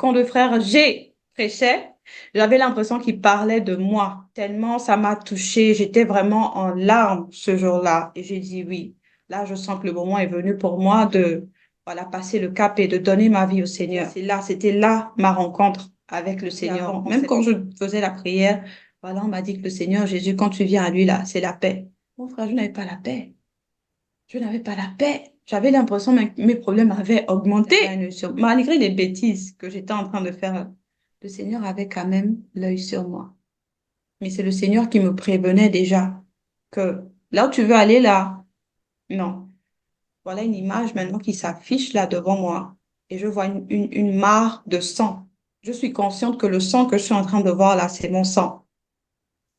quand le frère G prêchait, j'avais l'impression qu'il parlait de moi, tellement ça m'a touchée. J'étais vraiment en larmes ce jour-là. Et j'ai dit oui. Là, je sens que le moment est venu pour moi de voilà, passer le cap et de donner ma vie au Seigneur. C'était là ma rencontre avec le Seigneur. Même quand je faisais la prière, voilà, on m'a dit que le Seigneur Jésus, quand tu viens à lui, là, c'est la paix. Mon frère, je n'avais pas la paix. Je n'avais pas la paix. J'avais l'impression que mes problèmes avaient augmenté. Malgré les bêtises que j'étais en train de faire, le Seigneur avait quand même l'œil sur moi. Mais c'est le Seigneur qui me prévenait déjà que là où tu veux aller, là, non. Voilà une image maintenant qui s'affiche là devant moi. Et je vois une mare de sang. Je suis consciente que le sang que je suis en train de voir là, c'est mon sang.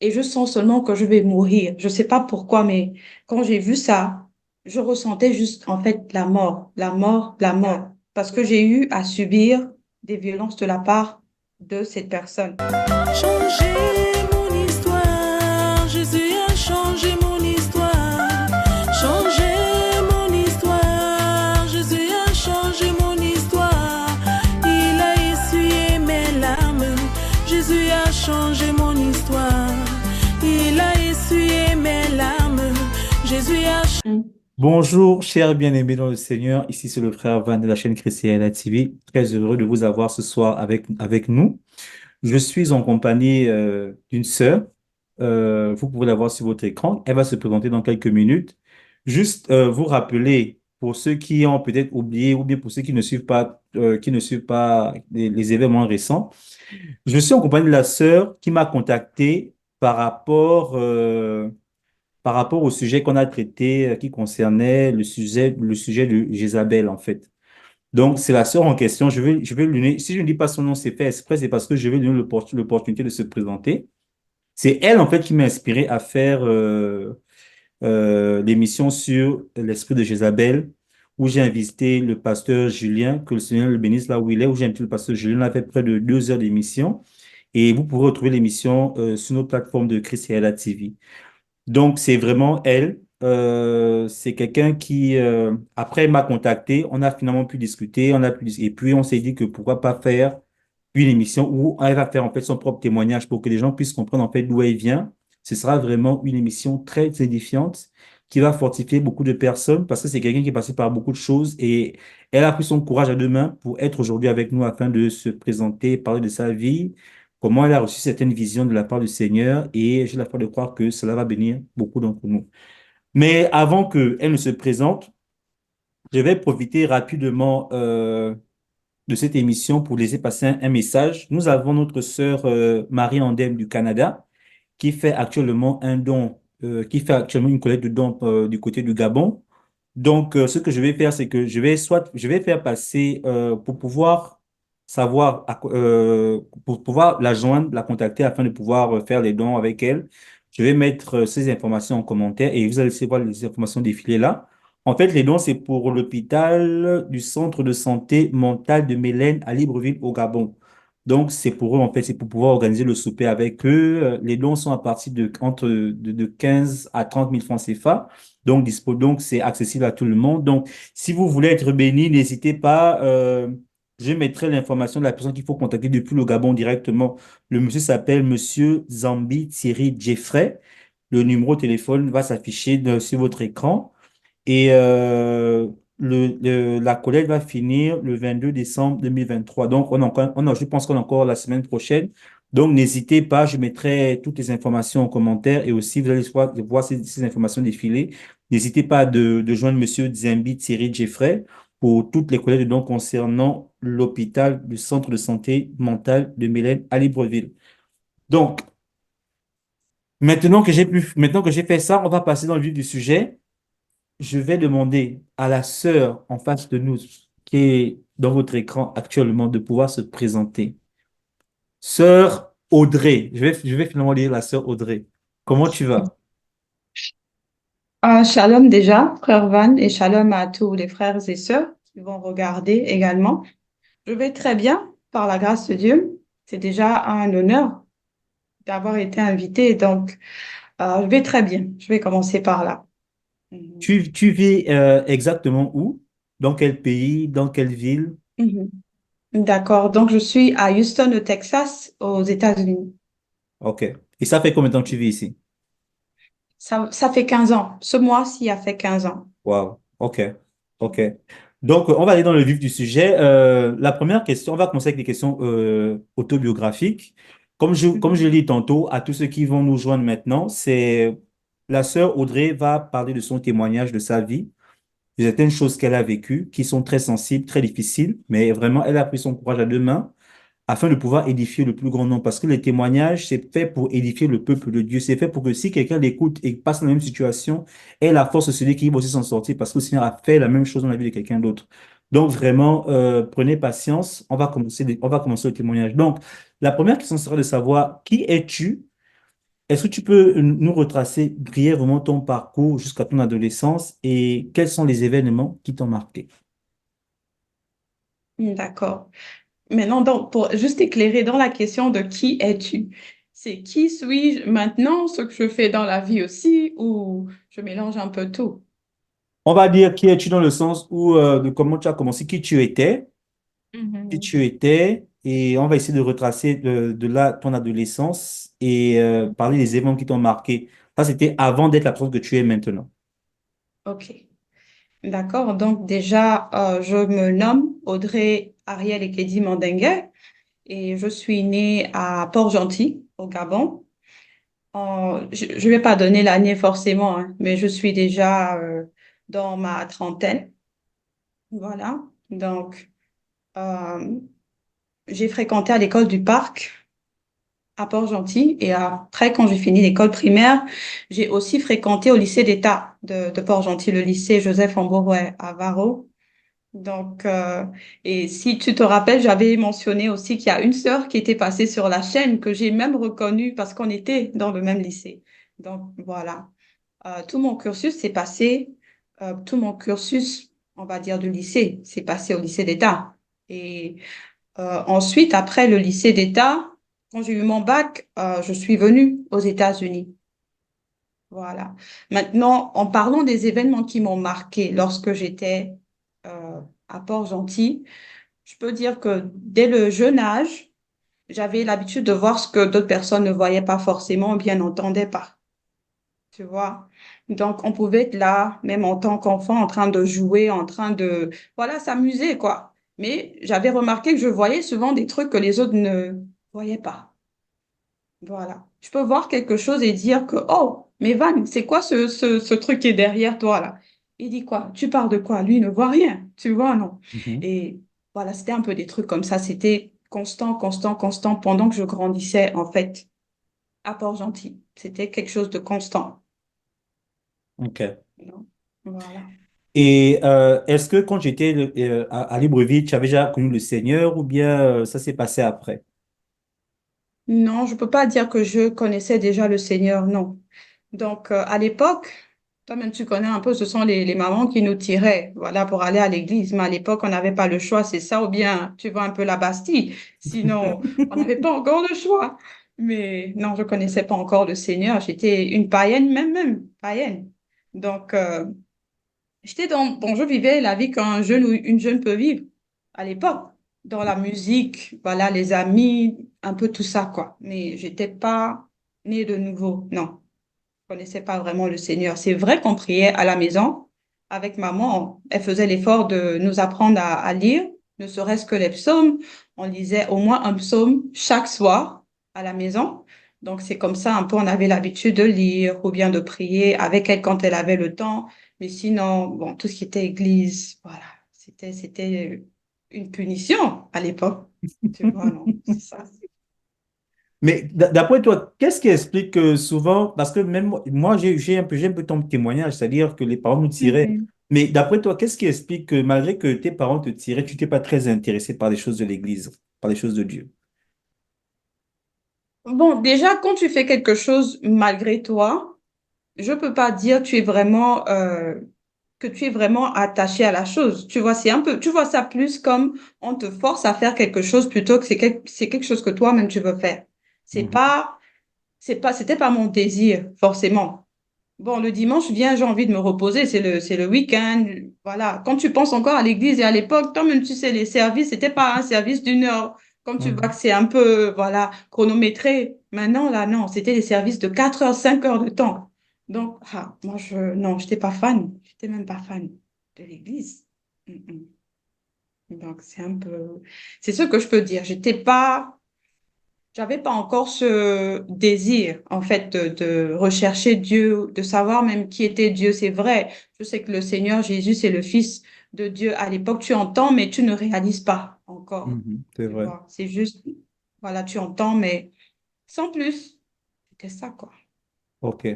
Et je sens seulement que je vais mourir. Je ne sais pas pourquoi, mais quand j'ai vu ça, je ressentais juste en fait la mort, la mort, la mort. Parce que j'ai eu à subir des violences de la part de cette personne. Changer mon histoire, Jésus a changé mon histoire. Changer mon histoire, Jésus a changé mon histoire. Il a essuyé mes larmes, Jésus a changé mon histoire. Il a essuyé mes larmes, Jésus a changé. Bonjour, chers bien-aimés dans le Seigneur. Ici, c'est le frère Van de la chaîne Chrétienne TV. Très heureux de vous avoir ce soir avec nous. Je suis en compagnie d'une sœur. Vous pouvez la voir sur votre écran. Elle va se présenter dans quelques minutes. Juste vous rappeler, pour ceux qui ont peut-être oublié ou bien pour ceux qui ne suivent pas les événements récents, je suis en compagnie de la sœur qui m'a contacté par rapport par rapport au sujet qu'on a traité qui concernait le sujet de Jézabel, en fait. Donc, c'est la sœur en question. Je vais lui donner, si je ne dis pas son nom, c'est fait exprès, c'est parce que je vais lui donner l'opportunité de se présenter. C'est elle, en fait, qui m'a inspiré à faire l'émission sur l'esprit de Jézabel, où j'ai invité le pasteur Julien, que le Seigneur le bénisse là où il est, où j'ai invité le pasteur Julien. On a fait près de 2 heures d'émission. Et vous pourrez retrouver l'émission sur notre plateforme de Christ et TV. Donc, c'est vraiment elle. C'est quelqu'un qui, après, m'a contacté. On a finalement pu discuter. Et puis, on s'est dit que pourquoi pas faire une émission où elle va faire en fait son propre témoignage pour que les gens puissent comprendre en fait d'où elle vient. Ce sera vraiment une émission très édifiante qui va fortifier beaucoup de personnes parce que c'est quelqu'un qui est passé par beaucoup de choses et elle a pris son courage à deux mains pour être aujourd'hui avec nous afin de se présenter, parler de sa vie, comment elle a reçu certaines visions de la part du Seigneur et j'ai la foi de croire que cela va bénir beaucoup d'entre nous. Mais avant qu'elle ne se présente, je vais profiter rapidement de cette émission pour laisser passer un message. Nous avons notre sœur Marie Andem du Canada qui fait actuellement un don, qui fait actuellement une collecte de dons du côté du Gabon. Donc, ce que je vais faire, c'est que je vais faire passer pour pouvoir savoir, pour pouvoir la joindre, la contacter afin de pouvoir faire les dons avec elle. Je vais mettre ces informations en commentaire et vous allez voir les informations défiler là. En fait, les dons, c'est pour l'hôpital du centre de santé mentale de Mélène à Libreville au Gabon. Donc, c'est pour eux, en fait, c'est pour pouvoir organiser le souper avec eux. Les dons sont à partir de 15 à 30 000 francs CFA. Donc, c'est accessible à tout le monde. Donc, si vous voulez être béni, n'hésitez pas. Je mettrai l'information de la personne qu'il faut contacter depuis le Gabon directement. Le monsieur s'appelle Monsieur Zambi Thierry Jeffrey. Le numéro de téléphone va s'afficher sur votre écran. Et la collecte va finir le 22 décembre 2023. Donc, je pense qu'on a encore la semaine prochaine. Donc, n'hésitez pas, je mettrai toutes les informations en commentaire et aussi vous allez voir ces informations défiler. N'hésitez pas de joindre Monsieur Zambi Thierry Jeffrey pour toutes les collectes de dons concernant l'hôpital du centre de santé mentale de Mélène à Libreville. Donc, maintenant que j'ai fait ça, on va passer dans le vif du sujet. Je vais demander à la sœur en face de nous, qui est dans votre écran actuellement, de pouvoir se présenter. Sœur Audrey, je vais finalement lire la sœur Audrey. Comment tu vas? Shalom déjà, frère Van, et shalom à tous les frères et sœurs qui vont regarder également. Je vais très bien, par la grâce de Dieu. C'est déjà un honneur d'avoir été invitée, donc je vais très bien. Je vais commencer par là. Mhm. Tu vis exactement où? Dans quel pays? Dans quelle ville? Mhm. D'accord. Donc, je suis à Houston, au Texas, aux États-Unis. OK. Et ça fait combien de temps que tu vis ici? Ça fait 15 ans. Ce mois-ci a fait 15 ans. Wow. OK. OK. Donc, on va aller dans le vif du sujet. La première question, on va commencer avec des questions autobiographiques. Comme je Mhm. l'ai dit tantôt, à tous ceux qui vont nous joindre maintenant, c'est la sœur Audrey va parler de son témoignage de sa vie, de certaines choses qu'elle a vécues qui sont très sensibles, très difficiles, mais vraiment, elle a pris son courage à deux mains afin de pouvoir édifier le plus grand nombre. Parce que les témoignages, c'est fait pour édifier le peuple de Dieu. C'est fait pour que si quelqu'un l'écoute et passe dans la même situation, ait la force de se dire qu'il va aussi s'en sortir parce que le Seigneur a fait la même chose dans la vie de quelqu'un d'autre. Donc vraiment, prenez patience. On va commencer le témoignage. Donc, la première question sera de savoir qui es-tu? Est-ce que tu peux nous retracer brièvement ton parcours jusqu'à ton adolescence et quels sont les événements qui t'ont marqué? D'accord. Maintenant, donc, pour juste éclairer dans la question de qui es-tu, c'est qui suis-je maintenant, ce que je fais dans la vie aussi, ou je mélange un peu tout? On va dire qui es-tu dans le sens où de comment tu as commencé, qui Mhm. tu étais, et on va essayer de retracer de là ton adolescence et parler des événements qui t'ont marqué. Ça, c'était avant d'être la personne que tu es maintenant. Ok, d'accord. Donc déjà, je me nomme Audrey Ariel Ekedi Mandengue et je suis née à Port-Gentil, au Gabon. Je ne vais pas donner l'année forcément, hein, mais je suis déjà dans ma trentaine. Voilà. Donc, euh, j'ai fréquenté à l'école du Parc à Port-Gentil. Et après, quand j'ai fini l'école primaire, j'ai aussi fréquenté au lycée d'État de Port-Gentil, le lycée Joseph Amborouet à Varro. Donc, et si tu te rappelles, j'avais mentionné aussi qu'il y a une sœur qui était passée sur la chaîne que j'ai même reconnue parce qu'on était dans le même lycée. Donc, voilà. Tout mon cursus, on va dire, du lycée, s'est passé au lycée d'État. Et ensuite, après le lycée d'État, quand j'ai eu mon bac, je suis venue aux États-Unis. Voilà. Maintenant, en parlant des événements qui m'ont marqué lorsque j'étais à Port-Gentil, je peux dire que dès le jeune âge, j'avais l'habitude de voir ce que d'autres personnes ne voyaient pas forcément ou bien n'entendaient pas. Tu vois? Donc, on pouvait être là, même en tant qu'enfant, en train de jouer, en train de, voilà, s'amuser, quoi. Mais j'avais remarqué que je voyais souvent des trucs que les autres ne voyaient pas. Voilà. Je peux voir quelque chose et dire que, oh, mais Van, c'est quoi ce truc qui est derrière toi, là? Il dit quoi? Tu parles de quoi? Lui, il ne voit rien. Tu vois, non? Mhm. Et voilà, c'était un peu des trucs comme ça. C'était constant, constant, constant pendant que je grandissais, en fait, à Port-Gentil. C'était quelque chose de constant. OK. Non. Voilà. Et est-ce que quand j'étais à Libreville, tu avais déjà connu le Seigneur ou bien ça s'est passé après? Non, je peux pas dire que je connaissais déjà le Seigneur, non. Donc, à l'époque, toi-même tu connais un peu, ce sont les mamans qui nous tiraient, voilà, pour aller à l'église. Mais à l'époque, on n'avait pas le choix, c'est ça, ou bien tu vois un peu la Bastille. Sinon, on n'avait pas encore le choix. Mais non, je connaissais pas encore le Seigneur. J'étais une païenne, même païenne. Donc, bon, je vivais la vie qu'un jeune ou une jeune peut vivre à l'époque, dans la musique, voilà, les amis, un peu tout ça, quoi. Mais j'étais pas née de nouveau, non. Je connaissais pas vraiment le Seigneur. C'est vrai qu'on priait à la maison avec maman. Elle faisait l'effort de nous apprendre à lire, ne serait-ce que les psaumes. On lisait au moins un psaume chaque soir à la maison. Donc, c'est comme ça, un peu, on avait l'habitude de lire ou bien de prier avec elle quand elle avait le temps. Mais sinon, bon, tout ce qui était église, voilà, c'était une punition à l'époque. Tu vois, non, c'est ça. Mais d'après toi, qu'est-ce qui explique que souvent, parce que même moi, j'ai un peu ton témoignage, c'est-à-dire que les parents nous tiraient. Mhm. Mais d'après toi, qu'est-ce qui explique que malgré que tes parents te tiraient, tu t'es pas très intéressé par les choses de l'Église, par les choses de Dieu? Bon, déjà, quand tu fais quelque chose malgré toi, je peux pas dire que tu es vraiment attaché à la chose. Tu vois, c'est un peu, tu vois ça plus comme on te force à faire quelque chose plutôt que c'est quelque chose que toi-même tu veux faire. C'est Mhm. pas, c'était pas mon désir, forcément. Bon, le dimanche vient, j'ai envie de me reposer, c'est le week-end. Voilà. Quand tu penses encore à l'église et à l'époque, toi-même, tu sais, les services, c'était pas un service d'une heure. Comme tu vois que Mhm. c'est un peu, voilà, chronométré. Maintenant, là, non, c'était des services de 4 heures, 5 heures de temps. Donc, moi, non, j'étais pas fan. J'étais même pas fan de l'église. Mm, mm. Donc, c'est ce que je peux dire. J'avais pas encore ce désir, en fait, de rechercher Dieu, de savoir même qui était Dieu. C'est vrai. Je sais que le Seigneur Jésus, c'est le Fils de Dieu. À l'époque, tu entends, mais tu ne réalises pas encore. Mhm. C'est Tu vrai. vois, c'est juste, voilà, tu entends, mais sans plus. C'était ça, quoi. OK.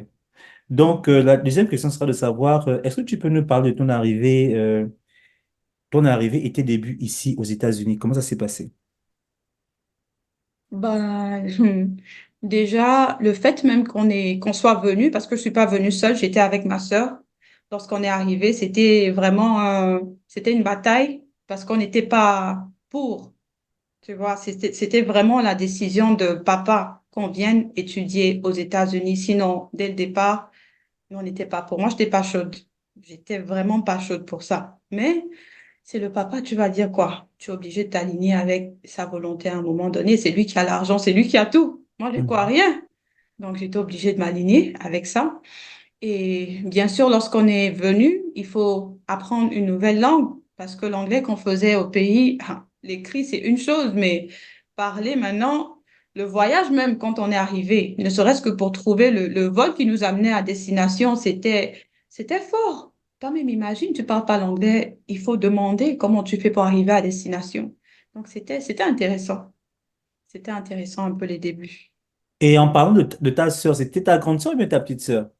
Donc, la deuxième question sera de savoir, est-ce que tu peux nous parler de ton arrivée et tes débuts ici aux États-Unis? Comment ça s'est passé? Ben, déjà, le fait même qu'on soit venu, parce que je suis pas venue seule, j'étais avec ma sœur. Lorsqu'on est arrivé, c'était vraiment, c'était une bataille parce qu'on n'était pas pour, tu vois, c'était vraiment la décision de papa qu'on vienne étudier aux États-Unis. Sinon, dès le départ, nous, on n'était pas pour. Moi, j'étais pas chaude. J'étais vraiment pas chaude pour ça. Mais c'est le papa, tu vas dire quoi? Tu es obligé de t'aligner avec sa volonté à un moment donné. C'est lui qui a l'argent, c'est lui qui a tout. Moi, j'ai quoi? Mhm. Rien. Donc, j'étais obligée de m'aligner avec ça. Et bien sûr, lorsqu'on est venu, il faut apprendre une nouvelle langue parce que l'anglais qu'on faisait au pays, l'écrit, c'est une chose, mais parler maintenant, le voyage même quand on est arrivé, ne serait-ce que pour trouver le vol qui nous amenait à destination, c'était fort. Toi-même, imagine, tu parles pas l'anglais, il faut demander comment tu fais pour arriver à destination. Donc, c'était intéressant. C'était intéressant un peu les débuts. Et en parlant de ta sœur, c'était ta grande sœur ou bien ta petite sœur?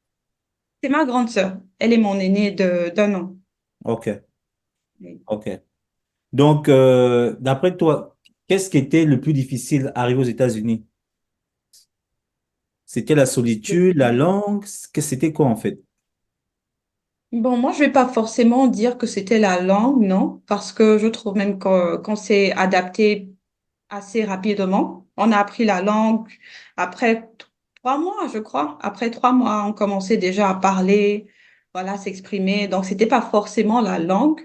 C'est ma grande sœur. Elle est mon aînée d'un an. OK, Oui. OK. Donc, d'après toi, qu'est-ce qui était le plus difficile à arriver aux États-Unis? C'était la solitude, la langue, que c'était quoi en fait? Bon, moi, je vais pas forcément dire que c'était la langue, non, parce que je trouve même qu'on s'est adapté assez rapidement. On a appris la langue après 3 mois, je crois. Après 3 mois, on commençait déjà à parler, voilà, s'exprimer. Donc, c'était pas forcément la langue.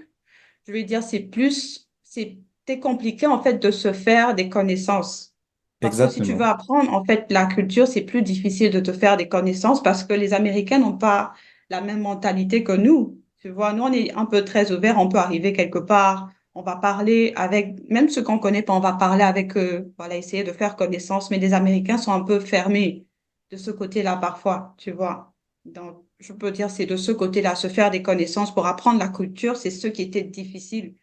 Je vais dire, c'était compliqué en fait de se faire des connaissances. Parce que si tu veux Exactement. apprendre en fait la culture, c'est plus difficile de te faire des connaissances parce que les Américains n'ont pas la même mentalité que nous. Tu vois, nous on est un peu très ouverts, on peut arriver quelque part, on va parler avec, même ceux qu'on connaît pas, on va parler avec eux, voilà, essayer de faire connaissance. Mais les Américains sont un peu fermés de ce côté-là parfois, tu vois. Donc, je peux dire, c'est de ce côté-là, se faire des connaissances pour apprendre la culture, c'est ce qui était difficile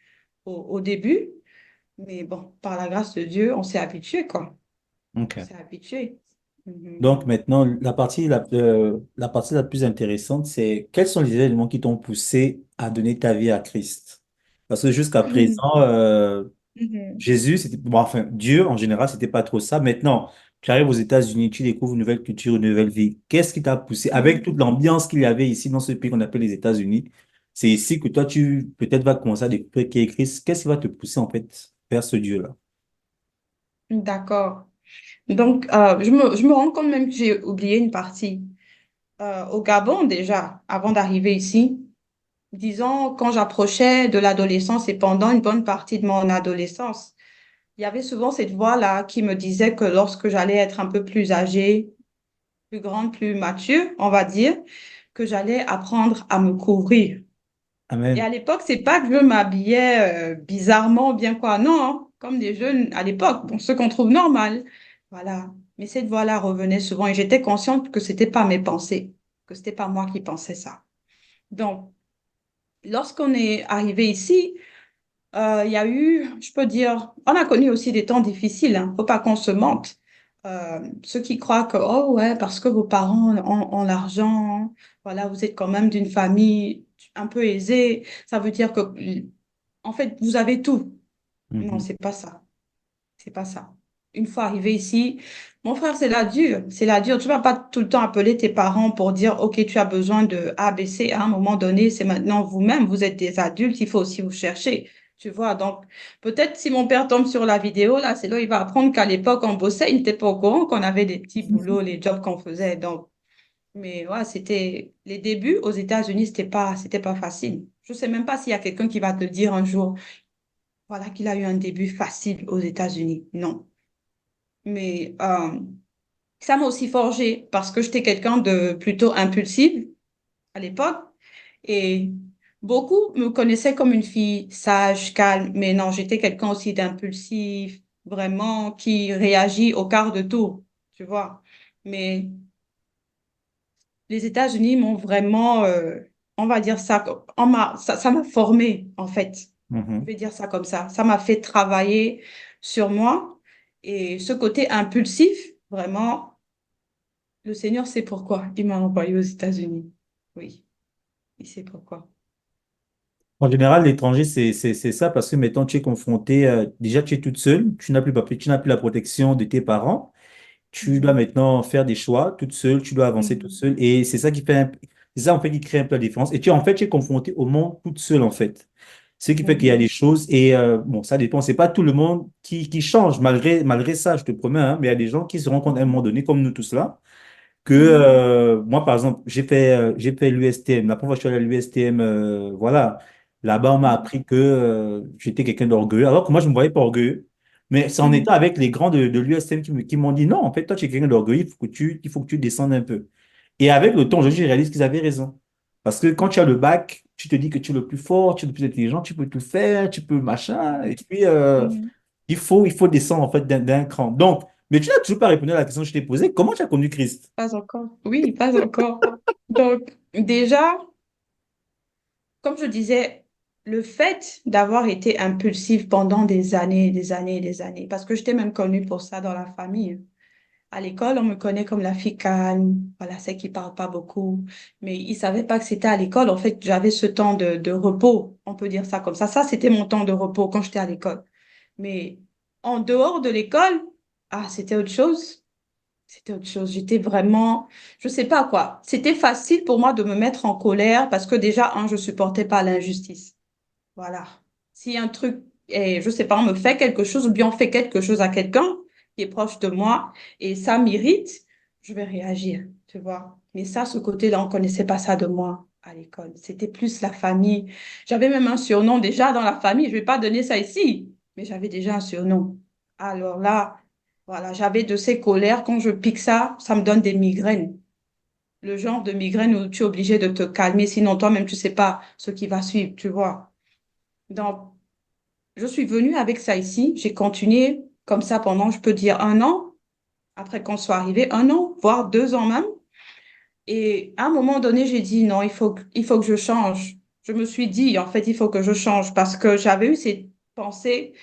au début. Mais bon, par la grâce de Dieu, on s'est habitué, quoi. On OK. s'est habitué. Mhm. Donc maintenant, la partie la plus intéressante, c'est quels sont les éléments qui t'ont poussé à donner ta vie à Christ? Parce que jusqu'à Mhm. présent, Mhm. Jésus, c'était, bon, enfin, Dieu en général, c'était pas trop ça. Maintenant, tu arrives aux États-Unis, tu découvres une nouvelle culture, une nouvelle vie. Qu'est-ce qui t'a poussé, avec Mhm. toute l'ambiance qu'il y avait ici dans ce pays qu'on appelle les États-Unis, c'est ici que toi, tu peut-être vas commencer à découvrir qui est Christ. Qu'est-ce qui va te pousser en fait vers ce Dieu-là? D'accord. Donc, je me rends compte même que j'ai oublié une partie. Au Gabon, déjà, avant d'arriver ici, disons, quand j'approchais de l'adolescence et pendant une bonne partie de mon adolescence, il y avait souvent cette voix-là qui me disait que lorsque j'allais être un peu plus âgée, plus grande, plus mature, on va dire, que j'allais apprendre à me couvrir. Et à Amen. l'époque, c'est pas que je m'habillais bizarrement ou bien quoi, non, hein, comme des jeunes à l'époque, bon, ce qu'on trouve normal. Voilà. Mais cette voix-là revenait souvent et j'étais consciente que c'était pas mes pensées, que c'était pas moi qui pensais ça. Donc, lorsqu'on est arrivé ici, il y a eu, je peux dire, on a connu aussi des temps difficiles, hein, faut pas qu'on se mente. Ceux qui croient que, oh ouais, parce que vos parents ont l'argent, voilà, vous êtes quand même d'une famille un peu aisée, ça veut dire que, en fait, vous avez tout. Non, Mhm. c'est pas ça. C'est pas ça. Une fois arrivé ici, mon frère, c'est la dure. C'est la dure. Tu vas pas tout le temps appeler tes parents pour dire, OK, tu as besoin de A, B, C. À un moment donné, c'est maintenant vous-même. Vous êtes des adultes. Il faut aussi vous chercher. Tu vois, donc peut-être si mon père tombe sur la vidéo, là, c'est là il va apprendre qu'à l'époque, on bossait. Il n'était pas au courant qu'on avait des petits boulots, les jobs qu'on faisait. Donc, Mais ouais, c'était les débuts aux États-Unis, c'était pas facile. Je sais même pas s'il y a quelqu'un qui va te dire un jour, voilà, qu'il a eu un début facile aux États-Unis. Non. Mais ça m'a aussi forgé parce que j'étais quelqu'un de plutôt impulsive à l'époque et beaucoup me connaissaient comme une fille sage, calme, mais non, j'étais quelqu'un aussi d'impulsif, vraiment qui réagit au quart de tour, tu vois. Mais les États-Unis m'ont vraiment, on va dire ça, ça m'a formé en fait. Je Mhm. vais dire ça comme ça. Ça m'a fait travailler sur moi et ce côté impulsif, vraiment, le Seigneur sait pourquoi il m'a envoyé aux États-Unis. Oui, il sait pourquoi. En général, l'étranger, c'est ça parce que maintenant, tu es confronté, déjà, tu es toute seule, tu n'as plus papier, tu n'as plus la protection de tes parents. Tu dois Mhm, maintenant faire des choix toute seule, tu dois avancer toute mhm, seule. Et c'est ça qui fait, c'est ça en fait qui crée un peu la différence. Et tu, en fait, tu es confronté au monde toute seule, en fait. Ce qui fait qu'il y a mhm, des choses, et bon, ça dépend, c'est pas tout le monde qui change, malgré ça, je te promets, hein, mais il y a des gens qui se rendent compte à un moment donné, comme nous tous là, que mhm, moi, par exemple, j'ai fait l'USTM. La première fois que je suis allé à l'USTM, voilà, là-bas, on m'a mhm, appris que j'étais quelqu'un d'orgueilleux, alors que moi, je ne me voyais pas orgueilleux. Mais c'est en étant mhm, avec les grands de l'USTM qui m'ont dit, non, en fait, toi, tu es quelqu'un d'orgueilleux, il faut que tu descendes un peu. Et avec le temps, aujourd'hui, je réalise qu'ils avaient raison. Parce que quand tu as le bac, tu te dis que tu es le plus fort, tu es le plus intelligent, tu peux tout faire, tu peux machin. Et puis, mhm. il faut descendre, en fait, d'un cran. Donc, mais tu n'as toujours pas répondu à la question que je t'ai posée. Comment tu as connu Christ? Pas encore. Oui, pas encore. Donc, déjà, comme je disais, le fait d'avoir été impulsive pendant des années, des années, des années, parce que j'étais même connue pour ça dans la famille. À l'école, on me connaît comme la fille calme, voilà, celle qui parle pas beaucoup. Mais ils savaient pas que c'était à l'école. En fait, j'avais ce temps de repos, on peut dire ça comme ça. Ça, c'était mon temps de repos quand j'étais à l'école. Mais en dehors de l'école, ah, c'était autre chose. C'était autre chose. J'étais vraiment, je sais pas quoi. C'était facile pour moi de me mettre en colère parce que déjà, je supportais pas l'injustice. Voilà. Si un truc, je sais pas, on me fait quelque chose ou bien on fait quelque chose à quelqu'un qui est proche de moi et ça m'irrite, je vais réagir, tu vois. Mais ça, ce côté-là, on connaissait pas ça de moi à l'école. C'était plus la famille. J'avais même un surnom déjà dans la famille. Je vais pas donner ça ici, mais j'avais déjà un surnom. Alors là, voilà, j'avais de ces colères. Quand je pique ça, ça me donne des migraines. Le genre de migraine où tu es obligé de te calmer, sinon toi-même, tu sais pas ce qui va suivre, tu vois. Donc, je suis venue avec ça ici. J'ai continué comme ça pendant, je peux dire, un an, après qu'on soit arrivé, un an, voire 2 ans même. Et à un moment donné, j'ai dit non, il faut que je change. Je me suis dit, en fait, il faut que je change parce que j'avais eu cette pensée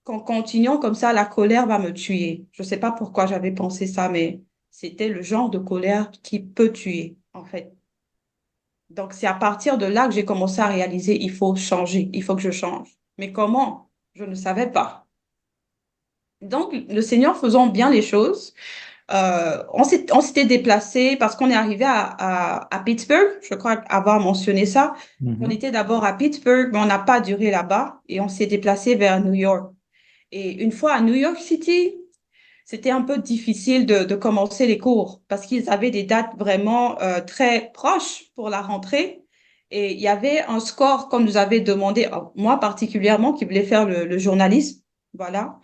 qu'en continuant comme ça, la colère va me tuer. Je ne sais pas pourquoi j'avais pensé ça, mais c'était le genre de colère qui peut tuer, en fait. Donc, c'est à partir de là que j'ai commencé à réaliser, il faut changer, il faut que je change. Mais comment? Je ne savais pas. Donc, le Seigneur faisant bien les choses, on s'était déplacé parce qu'on est arrivé à Pittsburgh, je crois avoir mentionné ça. On Mhm. était d'abord à Pittsburgh, mais on n'a pas duré là-bas et on s'est déplacé vers New York. Et une fois à New York City, c'était un peu difficile de commencer les cours parce qu'ils avaient des dates vraiment très proches pour la rentrée. Et il y avait un score qu'on nous avait demandé, moi particulièrement, qui voulais faire le journalisme. Voilà.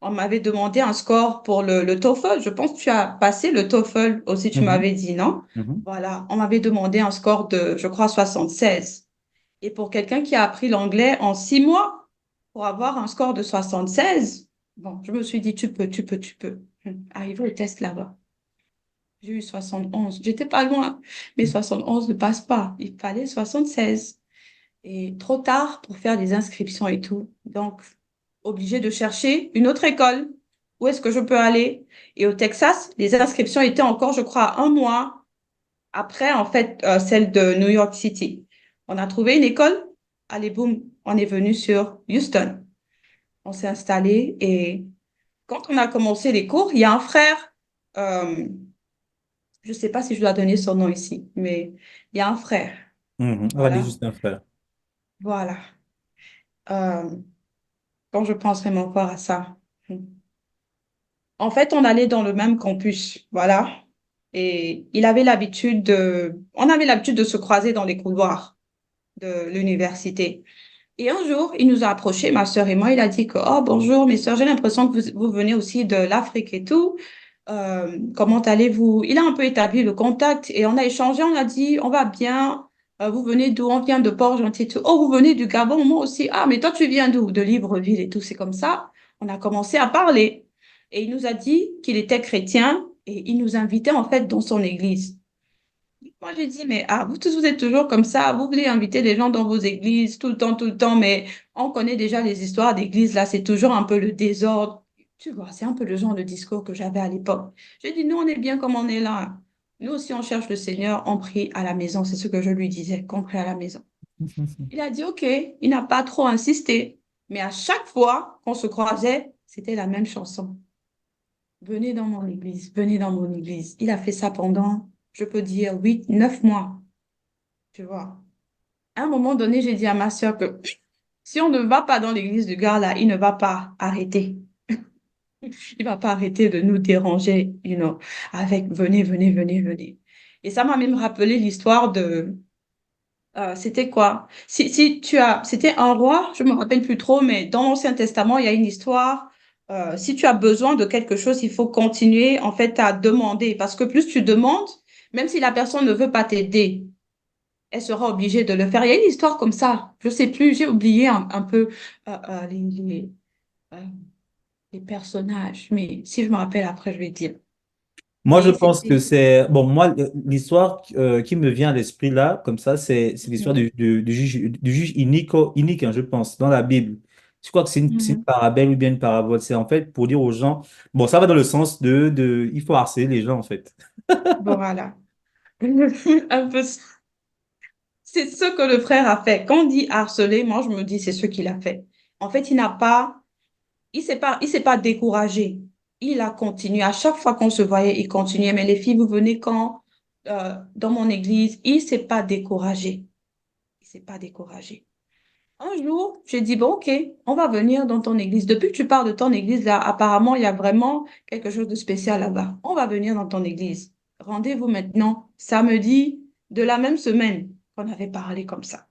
On m'avait demandé un score pour le TOEFL. Je pense que tu as passé le TOEFL aussi, tu Mhm. m'avais dit, non? Mhm. Voilà. On m'avait demandé un score de, je crois, 76. Et pour quelqu'un qui a appris l'anglais en 6 mois, pour avoir un score de 76, bon, je me suis dit, tu peux, tu peux, tu peux. Arrivé au test là-bas. J'ai eu 71. J'étais pas loin, mais 71 ne passe pas. Il fallait 76. Et trop tard pour faire des inscriptions et tout. Donc, obligé de chercher une autre école. Où est-ce que je peux aller? Et au Texas, les inscriptions étaient encore, je crois, un mois après, en fait, celle de New York City. On a trouvé une école. Allez, boum, on est venu sur Houston. On s'est installé et quand on a commencé les cours, il y a un frère, euh, je ne sais pas si je dois donner son nom ici, mais il y a un frère. Mhm. On va dire Voilà, juste un frère. voilà. Euh, quand je pense vraiment fort à ça. En fait, on allait dans le même campus, voilà. et on avait l'habitude de se croiser dans les couloirs de l'université. Et un jour, il nous a approchés, ma sœur et moi, il a dit que, oh, bonjour, mes sœurs, j'ai l'impression que vous venez aussi de l'Afrique et tout. Comment allez-vous? Il a un peu établi le contact et on a échangé, on a dit, on va bien. Vous venez d'où? On vient de Port-Gentil et tout. Oh, vous venez du Gabon, moi aussi. Ah, mais toi, tu viens d'où? De Libreville et tout. C'est comme ça. On a commencé à parler. Et il nous a dit qu'il était chrétien et il nous invitait en fait dans son église. Moi, j'ai dit, mais vous tous, vous êtes toujours comme ça, vous voulez inviter les gens dans vos églises tout le temps, mais on connaît déjà les histoires d'église, là, c'est toujours un peu le désordre. Tu vois, c'est un peu le genre de discours que j'avais à l'époque. J'ai dit, nous, on est bien comme on est là. Nous aussi, on cherche le Seigneur, on prie à la maison. C'est ce que je lui disais, qu'on prie à la maison. Il a dit, OK, il n'a pas trop insisté, mais à chaque fois qu'on se croisait, c'était la même chanson. Venez dans mon église, venez dans mon église. Il a fait ça pendant, je peux dire, 8, 9 mois. Tu vois. À un moment donné, j'ai dit à ma soeur que si on ne va pas dans l'église du gars là, il ne va pas arrêter. Il va pas arrêter de nous déranger, avec venez, venez, venez, venez. Et ça m'a même rappelé l'histoire de, c'était quoi? C'était un roi, je me rappelle plus trop, mais dans l'Ancien Testament, il y a une histoire. Si tu as besoin de quelque chose, il faut continuer en fait à demander, parce que plus tu demandes, même si la personne ne veut pas t'aider, elle sera obligée de le faire. Il y a une histoire comme ça. Je sais plus, j'ai oublié un peu euh, les personnages, mais si je me rappelle après, je vais dire. Moi, je Et pense que c'était... c'est... Bon, moi, l'histoire qui me vient à l'esprit là, comme ça, c'est l'histoire Mhm, du juge inique, hein, je pense, dans la Bible. Je crois que c'est une mhm. parabole ou bien une parabole. C'est en fait pour dire aux gens... Bon, ça va dans le sens il faut harceler les gens, en fait. Bon, voilà. Un peu, c'est ce que le frère a fait. Quand on dit harceler, moi, je me dis, c'est ce qu'il a fait. En fait, il s'est pas découragé. Il a continué. À chaque fois qu'on se voyait, il continuait. Mais les filles, vous venez quand, dans mon église, il s'est pas découragé. Il s'est pas découragé. Un jour, j'ai dit, bon, OK, on va venir dans ton église. Depuis que tu parles de ton église, là, apparemment, il y a vraiment quelque chose de spécial là-bas. On va venir dans ton église. Rendez-vous maintenant, samedi de la même semaine qu'on avait parlé comme ça.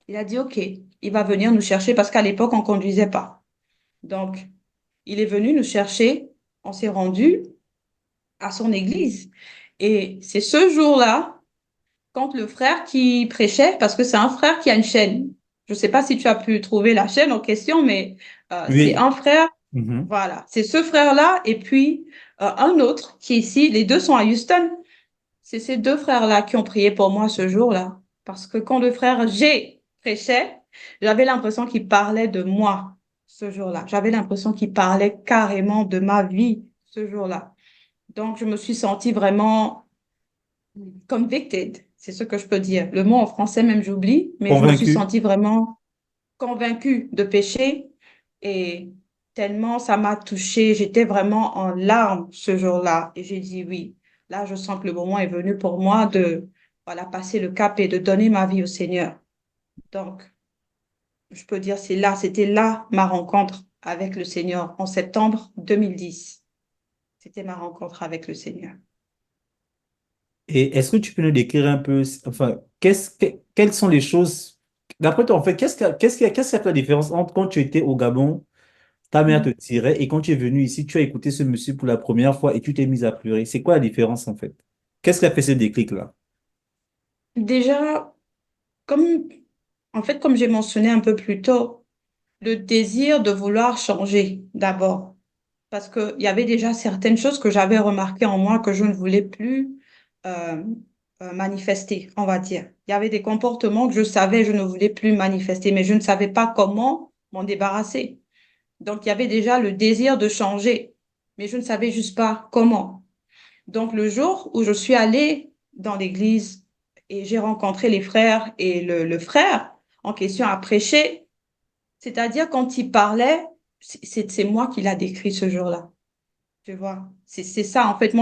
Il a dit, OK, il va venir nous chercher parce qu'à l'époque, on ne conduisait pas. Donc, il est venu nous chercher. On s'est rendu à son église. Et c'est ce jour-là quand le frère qui prêchait, parce que c'est un frère qui a une chaîne. Je ne sais pas si tu as pu trouver la chaîne en question, mais c'est Oui. un frère, Mhm. voilà, c'est ce frère-là et puis un autre qui est ici. Les deux sont à Houston. C'est ces deux frères-là qui ont prié pour moi ce jour-là. Parce que quand le frère G prêchait, j'avais l'impression qu'il parlait de moi ce jour-là. J'avais l'impression qu'il parlait carrément de ma vie ce jour-là. Donc, je me suis sentie vraiment convicted, c'est ce que je peux dire. Le mot en français même j'oublie, mais je me suis Convaincu. sentie vraiment convaincue de péché et tellement ça m'a touchée. J'étais vraiment en larmes ce jour-là et j'ai dit oui. Là, je sens que le moment est venu pour moi de voilà, passer le cap et de donner ma vie au Seigneur. Donc, je peux dire c'était là ma rencontre avec le Seigneur en septembre 2010. C'était ma rencontre avec le Seigneur. Et est-ce que tu peux nous décrire un peu, enfin, quelles sont les choses, d'après toi, en fait, qu'est-ce qui a fait la différence entre quand tu étais au Gabon, ta mère te tirait, et quand tu es venu ici, tu as écouté ce monsieur pour la première fois et tu t'es mise à pleurer. C'est quoi la différence, en fait? Qu'est-ce qui a fait ce déclic-là? Déjà, comme en fait, comme j'ai mentionné un peu plus tôt, le désir de vouloir changer d'abord, parce qu'il y avait déjà certaines choses que j'avais remarquées en moi que je ne voulais plus euh, manifester, on va dire. Il y avait des comportements que je savais je ne voulais plus manifester, mais je ne savais pas comment m'en débarrasser. Donc, il y avait déjà le désir de changer, mais je ne savais juste pas comment. Donc, le jour où je suis allée dans l'église et j'ai rencontré les frères et le frère en question a prêché, c'est-à-dire quand il parlait, c'est moi qui l'a décrit ce jour-là. Tu vois, c'est ça. En fait,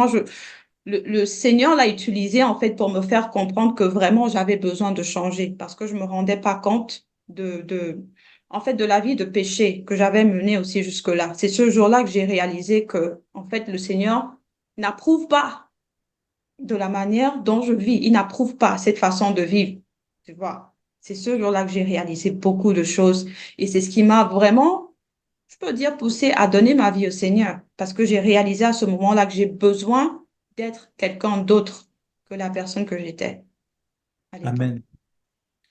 le Seigneur l'a utilisé en fait pour me faire comprendre que vraiment j'avais besoin de changer parce que je me rendais pas compte en fait, de la vie de péché que j'avais menée aussi jusque-là. C'est ce jour-là que j'ai réalisé que, en fait, le Seigneur n'approuve pas. de la manière dont je vis. Il n'approuve pas cette façon de vivre. Tu vois, c'est ce jour-là que j'ai réalisé beaucoup de choses. Et c'est ce qui m'a vraiment, je peux dire, poussé à donner ma vie au Seigneur. Parce que j'ai réalisé à ce moment-là que j'ai besoin d'être quelqu'un d'autre que la personne que j'étais à l'époque. Amen.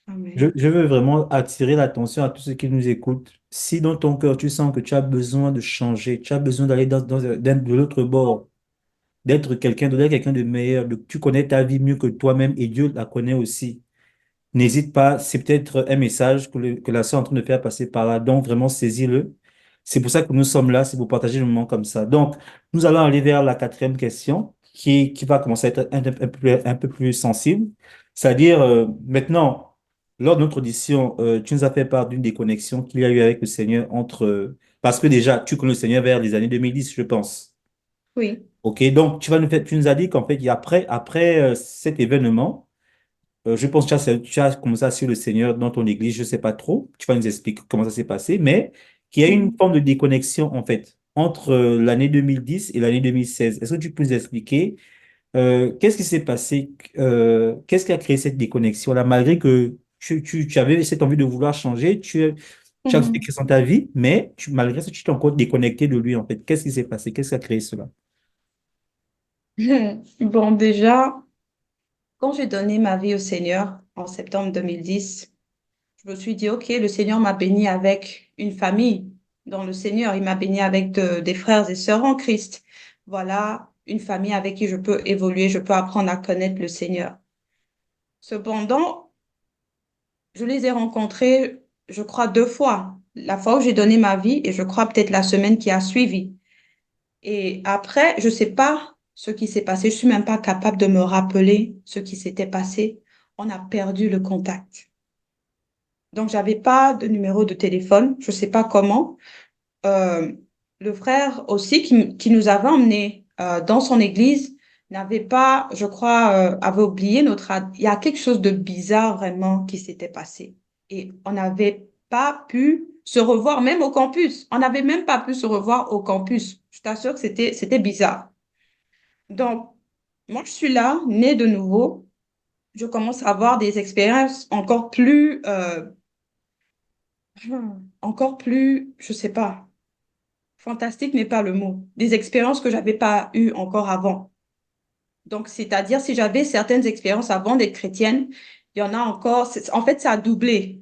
Amen. Je veux vraiment attirer l'attention à tous ceux qui nous écoutent. Si dans ton cœur, tu sens que tu as besoin de changer, tu as besoin d'aller de l'autre bord, d'être quelqu'un, d'être quelqu'un de meilleur, tu connais ta vie mieux que toi-même et Dieu la connaît aussi. N'hésite pas, c'est peut-être un message que la sœur est en train de faire passer par là. Donc, vraiment, saisis-le. C'est pour ça que nous sommes là, c'est pour partager le moment comme ça. Donc, nous allons aller vers la quatrième question qui va commencer à être un peu plus sensible. C'est-à-dire, maintenant, lors de notre audition, tu nous as fait part d'une déconnexion qu'il y a eu avec le Seigneur parce que déjà, tu connais le Seigneur vers les années 2010, je pense. Oui. OK, donc tu nous as dit qu'en fait, après cet événement, je pense que tu as commencé à suivre le Seigneur dans ton église, je ne sais pas trop. Tu vas nous expliquer comment ça s'est passé, mais qu'il y a une Mhm. forme de déconnexion, en fait, entre l'année 2010 et l'année 2016. Est-ce que tu peux nous expliquer qu'est-ce qui s'est passé, qu'est-ce qui a créé cette déconnexion-là, malgré que tu avais cette envie de vouloir changer, tu as fait Mhm. Christ dans ta vie, mais malgré ça, tu t'es encore déconnecté de lui, en fait. Qu'est-ce qui s'est passé? Qu'est-ce qui a créé cela? Bon, déjà, quand j'ai donné ma vie au Seigneur en septembre 2010, je me suis dit, OK, le Seigneur m'a béni avec une famille dans le Seigneur. Il m'a béni avec des frères et sœurs en Christ. Voilà une famille avec qui je peux évoluer, je peux apprendre à connaître le Seigneur. Cependant, je les ai rencontrés, je crois, deux fois. La fois où j'ai donné ma vie et je crois peut-être la semaine qui a suivi. Et après, je ne sais pas ce qui s'est passé. Je ne suis même pas capable de me rappeler ce qui s'était passé. On a perdu le contact. Donc, j'avais pas de numéro de téléphone. Je ne sais pas comment. Euh, le frère aussi qui nous avait emmenés dans son église n'avait pas, je crois, avait oublié Il y a quelque chose de bizarre vraiment qui s'était passé. Et on n'avait pas pu se revoir même au campus. On n'avait même pas pu se revoir au campus. Je t'assure que c'était bizarre. Donc, moi, je suis là, née de nouveau. Je commence à avoir des expériences encore plus, je sais pas, fantastique n'est pas le mot. Des expériences que j'avais pas eues encore avant. Donc, c'est-à-dire, si j'avais certaines expériences avant d'être chrétienne, il y en a encore. En fait, ça a doublé.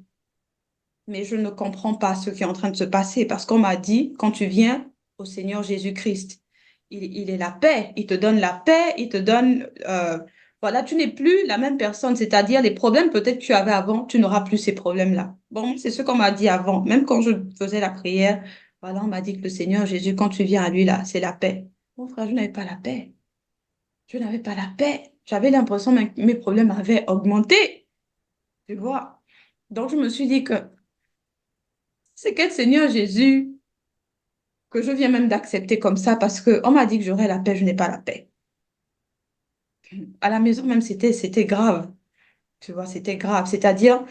Mais je ne comprends pas ce qui est en train de se passer parce qu'on m'a dit, quand tu viens au Seigneur Jésus-Christ, il est la paix. Il te donne la paix, il te donne. Voilà, tu n'es plus la même personne. C'est-à-dire, les problèmes peut-être que tu avais avant, tu n'auras plus ces problèmes-là. Bon, c'est ce qu'on m'a dit avant. Même quand je faisais la prière, voilà, on m'a dit que le Seigneur Jésus, quand tu viens à lui, là, c'est la paix. Mon frère, je n'avais pas la paix. Je n'avais pas la paix. J'avais l'impression que mes problèmes avaient augmenté. Tu vois? Donc, je me suis dit que c'est quel Seigneur Jésus que je viens même d'accepter comme ça parce qu'on m'a dit que j'aurais la paix, je n'ai pas la paix. À la maison même, c'était grave. Tu vois, c'était grave. C'est-à-dire,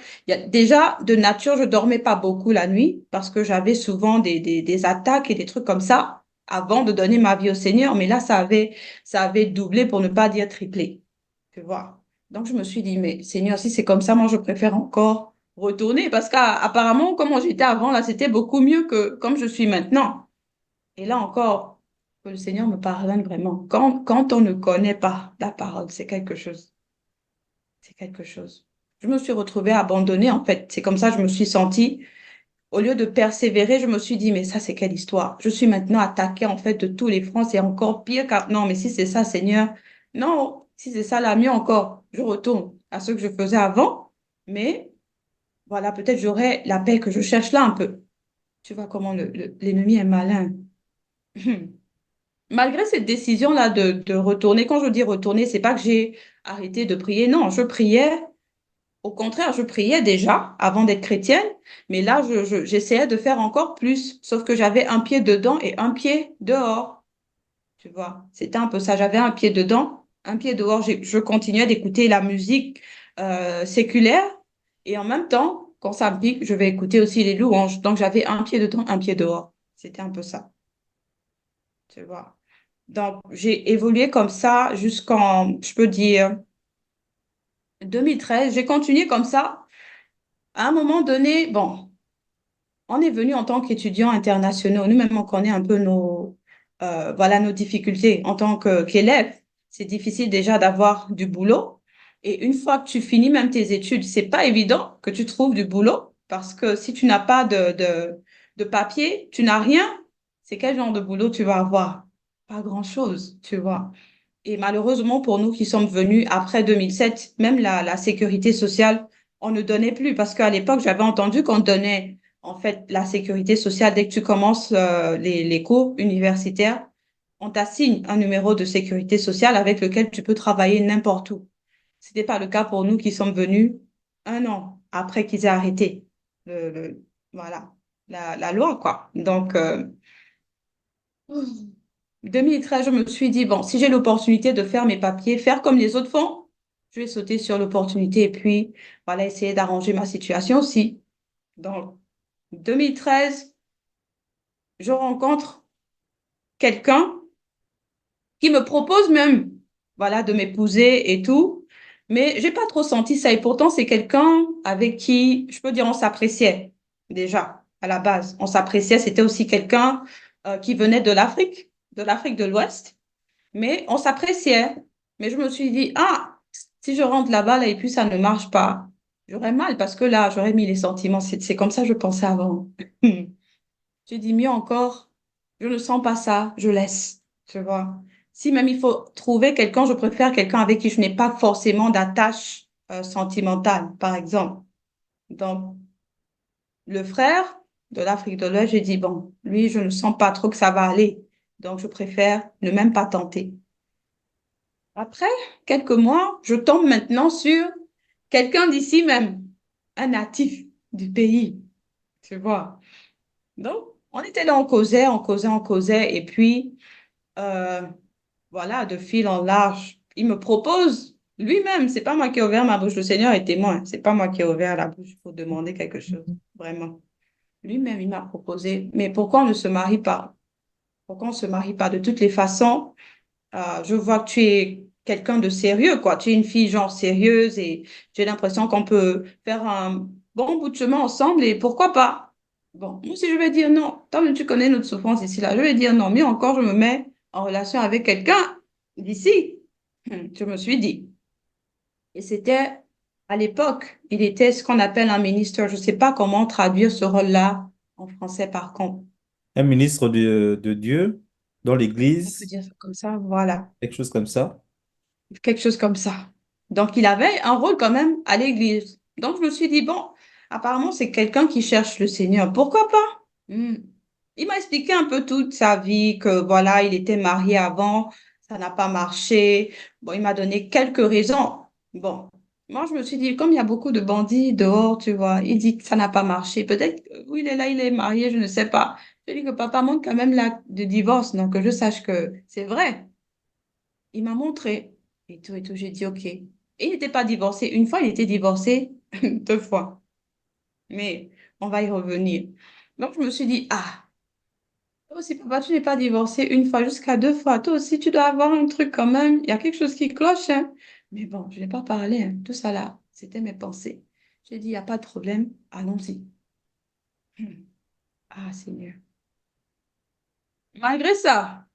déjà, de nature, je dormais pas beaucoup la nuit parce que j'avais souvent des attaques et des trucs comme ça avant de donner ma vie au Seigneur. Mais là, ça avait doublé pour ne pas dire triplé. Tu vois. Donc, je me suis dit, mais Seigneur, si c'est comme ça, moi, je préfère encore retourner parce qu'apparemment, comment j'étais avant, là, c'était beaucoup mieux que comme je suis maintenant. Et là encore, que le Seigneur me pardonne vraiment. Quand on ne connaît pas la parole, c'est quelque chose. C'est quelque chose. Je me suis retrouvée abandonnée, en fait. C'est comme ça que je me suis sentie. Au lieu de persévérer, je me suis dit, mais ça, c'est quelle histoire? Je suis maintenant attaquée, en fait, de tous les fronts. C'est encore pire. Non, mais si c'est ça, Seigneur, non, si c'est ça, là, mieux encore. Je retourne à ce que je faisais avant. Mais voilà, peut-être j'aurai la paix que je cherche là un peu. Tu vois comment l'ennemi est malin. Malgré cette décision-là de retourner, quand je dis retourner, c'est pas que j'ai arrêté de prier. Non, je priais. Au contraire, je priais déjà avant d'être chrétienne, mais là, j'essayais de faire encore plus. Sauf que j'avais un pied dedans et un pied dehors. Tu vois, c'était un peu ça. J'avais un pied dedans, un pied dehors. Je continuais d'écouter la musique séculaire et en même temps, quand ça me pique, je vais écouter aussi les louanges. Donc, j'avais un pied dedans, un pied dehors. C'était un peu ça. Tu vois. Donc, j'ai évolué comme ça jusqu'en, je peux dire, 2013. J'ai continué comme ça. À un moment donné, bon, on est venu en tant qu'étudiants internationaux. Nous-mêmes, on connaît un peu voilà, nos difficultés en tant qu'élève. C'est difficile déjà d'avoir du boulot. Et une fois que tu finis même tes études, c'est pas évident que tu trouves du boulot parce que si tu n'as pas de papier, tu n'as rien. C'est quel genre de boulot tu vas avoir? Pas grand-chose, tu vois. Et malheureusement, pour nous qui sommes venus après 2007, même la sécurité sociale, on ne donnait plus parce qu'à l'époque, j'avais entendu qu'on donnait en fait la sécurité sociale dès que tu commences les cours universitaires. On t'assigne un numéro de sécurité sociale avec lequel tu peux travailler n'importe où. Ce n'était pas le cas pour nous qui sommes venus un an après qu'ils aient arrêté voilà, la loi, quoi. Donc, 2013, je me suis dit, bon, si j'ai l'opportunité de faire mes papiers, faire comme les autres font, je vais sauter sur l'opportunité et puis, voilà, essayer d'arranger ma situation aussi. Donc, 2013, je rencontre quelqu'un qui me propose même, voilà, de m'épouser et tout, mais j'ai pas trop senti ça. Et pourtant, c'est quelqu'un avec qui, je peux dire, on s'appréciait déjà à la base. On s'appréciait. C'était aussi quelqu'un qui venait de l'Afrique de l'Ouest. Mais on s'appréciait. Mais je me suis dit, ah, si je rentre là-bas, là, et puis ça ne marche pas, j'aurais mal parce que là, j'aurais mis les sentiments. C'est comme ça que je pensais avant. J'ai dit, mieux encore, je ne sens pas ça, je laisse, tu vois. Si même il faut trouver quelqu'un, je préfère quelqu'un avec qui je n'ai pas forcément d'attache sentimentale, par exemple. Donc, le frère de l'Afrique de l'Ouest, j'ai dit, bon, lui, je ne sens pas trop que ça va aller. Donc, je préfère ne même pas tenter. Après quelques mois, je tombe maintenant sur quelqu'un d'ici même, un natif du pays, tu vois. Donc, on était là, on causait, et puis, euh, voilà, de fil en large, il me propose lui-même, c'est pas moi qui ai ouvert ma bouche, le Seigneur est témoin, c'est pas moi qui ai ouvert la bouche pour demander quelque chose, vraiment. Lui-même, il m'a proposé, mais pourquoi on ne se marie pas? Pourquoi on ne se marie pas? De toutes les façons, je vois que tu es quelqu'un de sérieux, quoi. Tu es une fille genre sérieuse et j'ai l'impression qu'on peut faire un bon bout de chemin ensemble et pourquoi pas? Bon, moi, si je vais dire non, tant que tu connais notre souffrance ici, là, je vais dire non, mais encore, je me mets en relation avec quelqu'un d'ici. Je me suis dit. Et c'était à l'époque, il était ce qu'on appelle un ministre. Je ne sais pas comment traduire ce rôle-là en français, par contre. Un ministre de Dieu dans On peut l'Église, dire ça comme ça, voilà. quelque chose comme ça. Quelque chose comme ça. Donc, il avait un rôle quand même à l'église. Donc, je me suis dit, bon, apparemment, c'est quelqu'un qui cherche le Seigneur. Pourquoi pas? Il m'a expliqué un peu toute sa vie, que voilà, il était marié avant, ça n'a pas marché. Bon, il m'a donné quelques raisons. Bon, moi, je me suis dit, comme il y a beaucoup de bandits dehors, tu vois, il dit que ça n'a pas marché. Peut-être où il est là, il est marié, je ne sais pas. Je dis que papa montre quand même l'acte de divorce, donc que je sache que c'est vrai. Il m'a montré et tout et tout. J'ai dit OK. Et il n'était pas divorcé. Une fois, il était divorcé deux fois. Mais on va y revenir. Donc, je me suis dit, ah, toi aussi, papa, tu n'es pas divorcé une fois jusqu'à deux fois. Toi aussi, tu dois avoir un truc quand même. Il y a quelque chose qui cloche, hein. Mais bon, je n'ai pas parlé, hein. Tout ça là, c'était mes pensées. J'ai dit, il n'y a pas de problème. Allons-y. Ah, Seigneur. Malgré ça,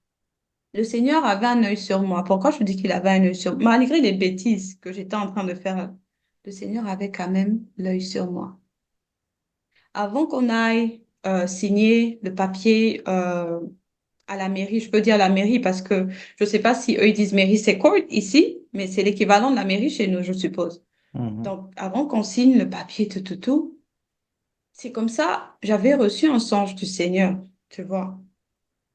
le Seigneur avait un œil sur moi. Pourquoi je dis qu'il avait un œil sur moi? Malgré les bêtises que j'étais en train de faire, le Seigneur avait quand même l'œil sur moi. Avant qu'on aille signer le papier à la mairie, je peux dire la mairie parce que je ne sais pas si eux ils disent mairie, c'est court ici, mais c'est l'équivalent de la mairie chez nous, je suppose. Mhm. Donc, avant qu'on signe le papier, tout, c'est comme ça, j'avais reçu un songe du Seigneur, tu vois.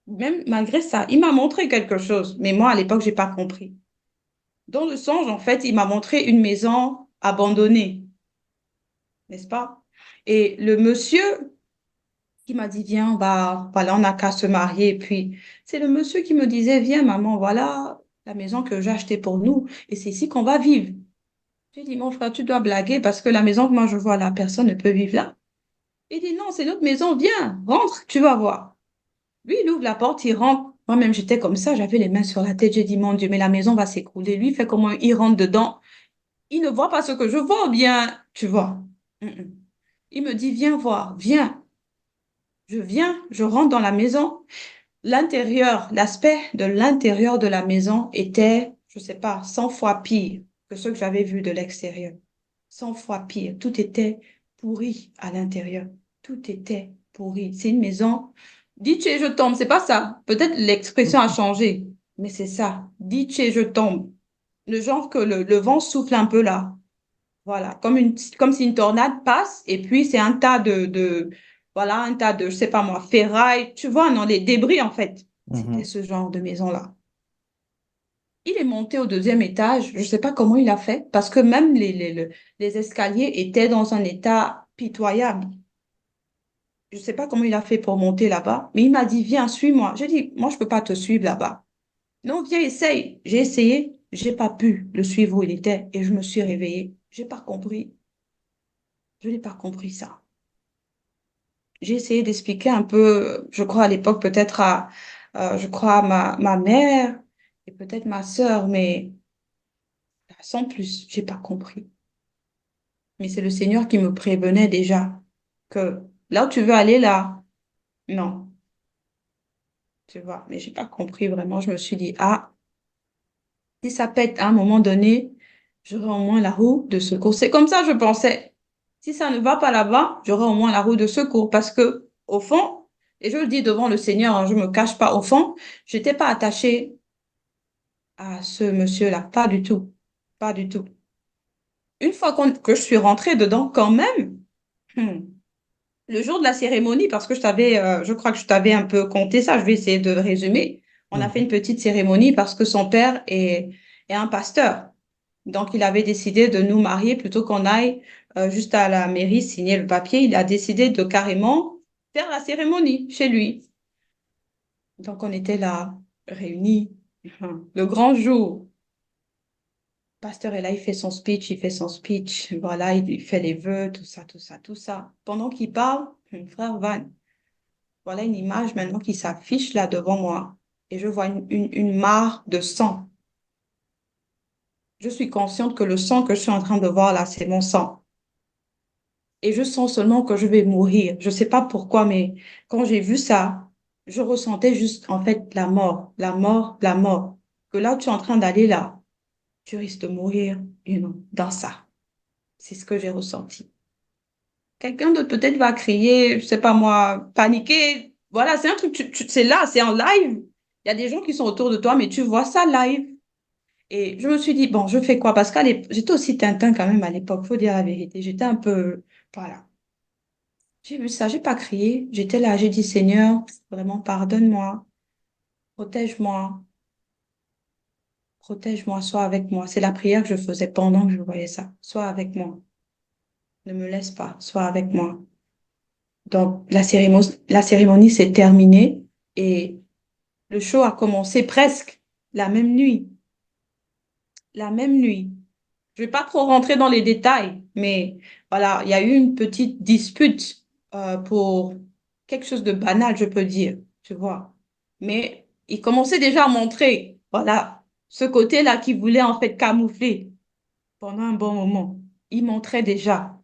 Même malgré ça, il m'a montré quelque chose, mais moi, à l'époque, j'ai pas compris. Dans le songe, en fait, il m'a montré une maison abandonnée, n'est-ce pas? Et le monsieur qui m'a dit, viens, voilà, on n'a qu'à se marier. Et puis, c'est le monsieur qui me disait, viens, maman, voilà la maison que j'ai achetée pour nous. Et c'est ici qu'on va vivre. J'ai dit, mon frère, tu dois blaguer parce que la maison que moi je vois là, personne ne peut vivre là. Il dit, non, c'est notre maison, viens, rentre, tu vas voir. Lui, il ouvre la porte, il rentre. Moi-même, j'étais comme ça, j'avais les mains sur la tête. J'ai dit, mon Dieu, mais la maison va s'écrouler. Lui, il fait comment il rentre dedans. Il ne voit pas ce que je vois, ou bien, tu vois. Mm. Il me dit, viens voir, viens. Je viens, je rentre dans la maison. L'intérieur, l'aspect de l'intérieur de la maison était, je sais pas, 100 fois pire que ce que j'avais vu de l'extérieur. 100 fois pire. Tout était pourri à l'intérieur. Tout était pourri. C'est une maison. Dis tu je tombe, c'est pas ça. Peut-être l'expression a changé, mais c'est ça. Dis tu je tombe. Le genre que le vent souffle un peu là. Voilà, comme si une tornade passe et puis c'est un tas voilà, un tas de, je sais pas moi, ferraille, tu vois, non, les débris en fait. C'était Mhm. ce genre de maison-là. Il est monté au deuxième étage, je sais pas comment il a fait, parce que même les escaliers étaient dans un état pitoyable. Je sais pas comment il a fait pour monter là-bas, mais il m'a dit, viens, suis-moi. J'ai dit, moi, je peux pas te suivre là-bas. Non, viens, essaye. J'ai essayé, j'ai pas pu le suivre où il était et je me suis réveillée. J'ai pas compris. Je n'ai pas compris ça. J'ai essayé d'expliquer un peu, je crois à l'époque peut-être je crois à ma mère et peut-être ma sœur, mais sans plus, j'ai pas compris. Mais c'est le Seigneur qui me prévenait déjà que là où tu veux aller là, non, tu vois. Mais j'ai pas compris vraiment. Je me suis dit, ah, si ça pète à un moment donné, j'aurai au moins la roue de secours. C'est comme ça, je pensais. Si ça ne va pas là-bas, j'aurai au moins la roue de secours parce que au fond, et je le dis devant le Seigneur, hein, je me cache pas, au fond, j'étais pas attachée à ce monsieur-là, pas du tout, pas du tout. Une fois que je suis rentrée dedans, quand même, hmm, le jour de la cérémonie, parce que je crois que je t'avais un peu conté ça, je vais essayer de résumer. On a fait Mhm. une petite cérémonie parce que son père est un pasteur. Donc, il avait décidé de nous marier plutôt qu'on aille juste à la mairie signer le papier. Il a décidé de carrément faire la cérémonie chez lui. Donc, on était là, réunis. Le grand jour. Le pasteur est là, il fait son speech, il fait son speech. Voilà, il fait les vœux, tout ça, tout ça, tout ça. Pendant qu'il parle, frère Van, voilà une image maintenant qui s'affiche là devant moi. Et je vois une mare de sang. Je suis consciente que le sang que je suis en train de voir là, c'est mon sang. Et je sens seulement que je vais mourir. Je ne sais pas pourquoi, mais quand j'ai vu ça, je ressentais juste en fait la mort, la mort, la mort. Que là, tu es en train d'aller là, tu risques de mourir, dans ça. C'est ce que j'ai ressenti. Quelqu'un d'autre peut-être va crier, je sais pas moi, paniquer. Voilà, c'est un truc, c'est là, c'est en live. Il y a des gens qui sont autour de toi, mais tu vois ça live. Et je me suis dit, bon, je fais quoi? Parce j'étais aussi Tintin quand même à l'époque, faut dire la vérité. J'étais un peu, voilà. J'ai vu ça, j'ai pas crié. J'étais là, j'ai dit, Seigneur, vraiment, pardonne-moi, protège-moi, protège-moi, sois avec moi. C'est la prière que je faisais pendant que je voyais ça. Sois avec moi. Ne me laisse pas, sois avec moi. Donc, la cérémonie s'est terminée et le show a commencé presque la même nuit. La même nuit. Je vais pas trop rentrer dans les détails, mais voilà, il y a eu une petite dispute pour quelque chose de banal, je peux dire, tu vois. Mais il commençait déjà à montrer, voilà, ce côté-là qu'il voulait en fait camoufler pendant un bon moment. Il montrait déjà.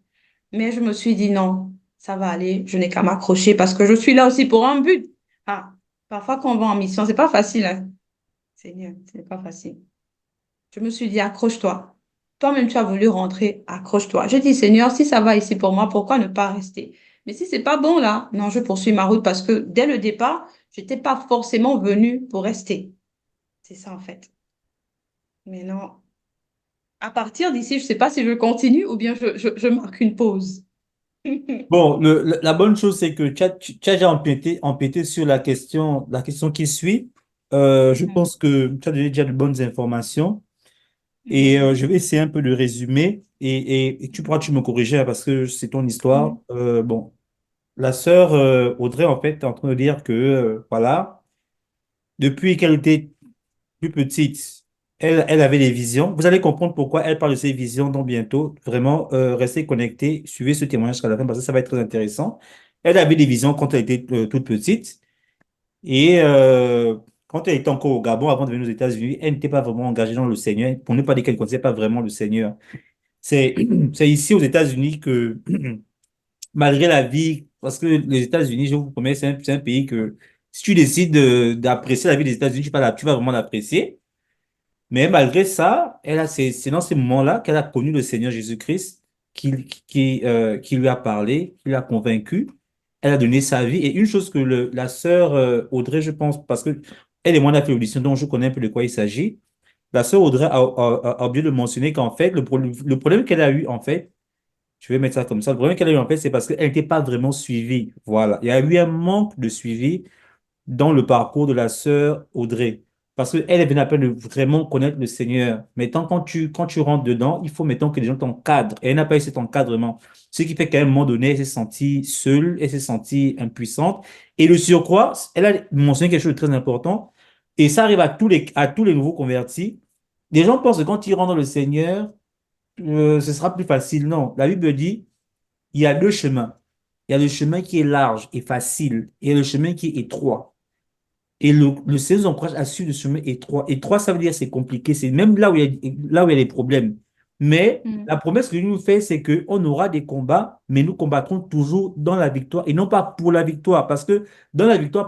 Mais je me suis dit non, ça va aller, je n'ai qu'à m'accrocher parce que je suis là aussi pour un but. Ah, parfois quand on va en mission, c'est pas facile, hein. Seigneur, ce n'est pas facile. Je me suis dit, accroche-toi. Toi-même, tu as voulu rentrer, accroche-toi. J'ai dit, Seigneur, si ça va ici pour moi, pourquoi ne pas rester? Mais si c'est pas bon là, non, je poursuis ma route parce que dès le départ, j'étais pas forcément venue pour rester. C'est ça en fait. Mais non, à partir d'ici, je sais pas si je continue ou bien je marque une pause. Bon, la bonne chose, c'est que tu as déjà empiété sur la question qui suit. Je Mhm, pense que tu as donné déjà de bonnes informations et mhm, je vais essayer un peu de résumer et tu me corriger hein, parce que c'est ton histoire. mhm, Bon, la sœur Audrey, en fait, est en train de dire que, voilà, depuis qu'elle était plus petite, elle avait des visions. Vous allez comprendre pourquoi elle parle de ces visions donc bientôt. Vraiment, restez connectés, suivez ce témoignage jusqu'à la fin parce que ça va être très intéressant. Elle avait des visions quand elle était toute petite. Et quand elle était encore au Gabon, avant de venir aux États-Unis, elle n'était pas vraiment engagée dans le Seigneur, pour ne pas dire qu'elle ne connaissait pas vraiment le Seigneur. C'est, c'est ici aux États-Unis que, malgré la vie, parce que les États-Unis, je vous promets, c'est un pays que si tu décides d'apprécier la vie des États-Unis, tu vas vraiment l'apprécier. Mais malgré ça, c'est dans ces moments-là qu'elle a connu le Seigneur Jésus-Christ, qui lui a parlé, qui l'a convaincu. Elle a donné sa vie. Et une chose que la sœur Audrey, je pense, parce que elle et moi, on a fait l'audition, donc je connais un peu de quoi il s'agit. La sœur Audrey a oublié de mentionner qu'en fait, le problème qu'elle a eu, en fait, je vais mettre ça comme ça, le problème qu'elle a eu, en fait, c'est parce qu'elle n'était pas vraiment suivie. Voilà. Il y a eu un manque de suivi dans le parcours de la sœur Audrey. Parce qu'elle est venue à peine de vraiment connaître le Seigneur. Maintenant, quand tu rentres dedans, il faut maintenant que les gens t'encadrent. Et elle n'a pas eu cet encadrement. Ce qui fait qu'à un moment donné, elle s'est sentie seule, elle s'est sentie impuissante. Et le surcroît, elle a mentionné quelque chose de très important. Et ça arrive à tous les nouveaux convertis. Les gens pensent que quand ils rentrent dans le Seigneur, ce sera plus facile. Non. La Bible dit, il y a deux chemins. Il y a le chemin qui est large et facile. Et il y a le chemin qui est étroit. Et le Seigneur nous encourage à suivre le chemin étroit. Étroit, ça veut dire c'est compliqué. C'est même là où il y a des problèmes. Mais Mm. la promesse que Dieu nous fait, c'est qu'on aura des combats, mais nous combattrons toujours dans la victoire et non pas pour la victoire. Parce que la victoire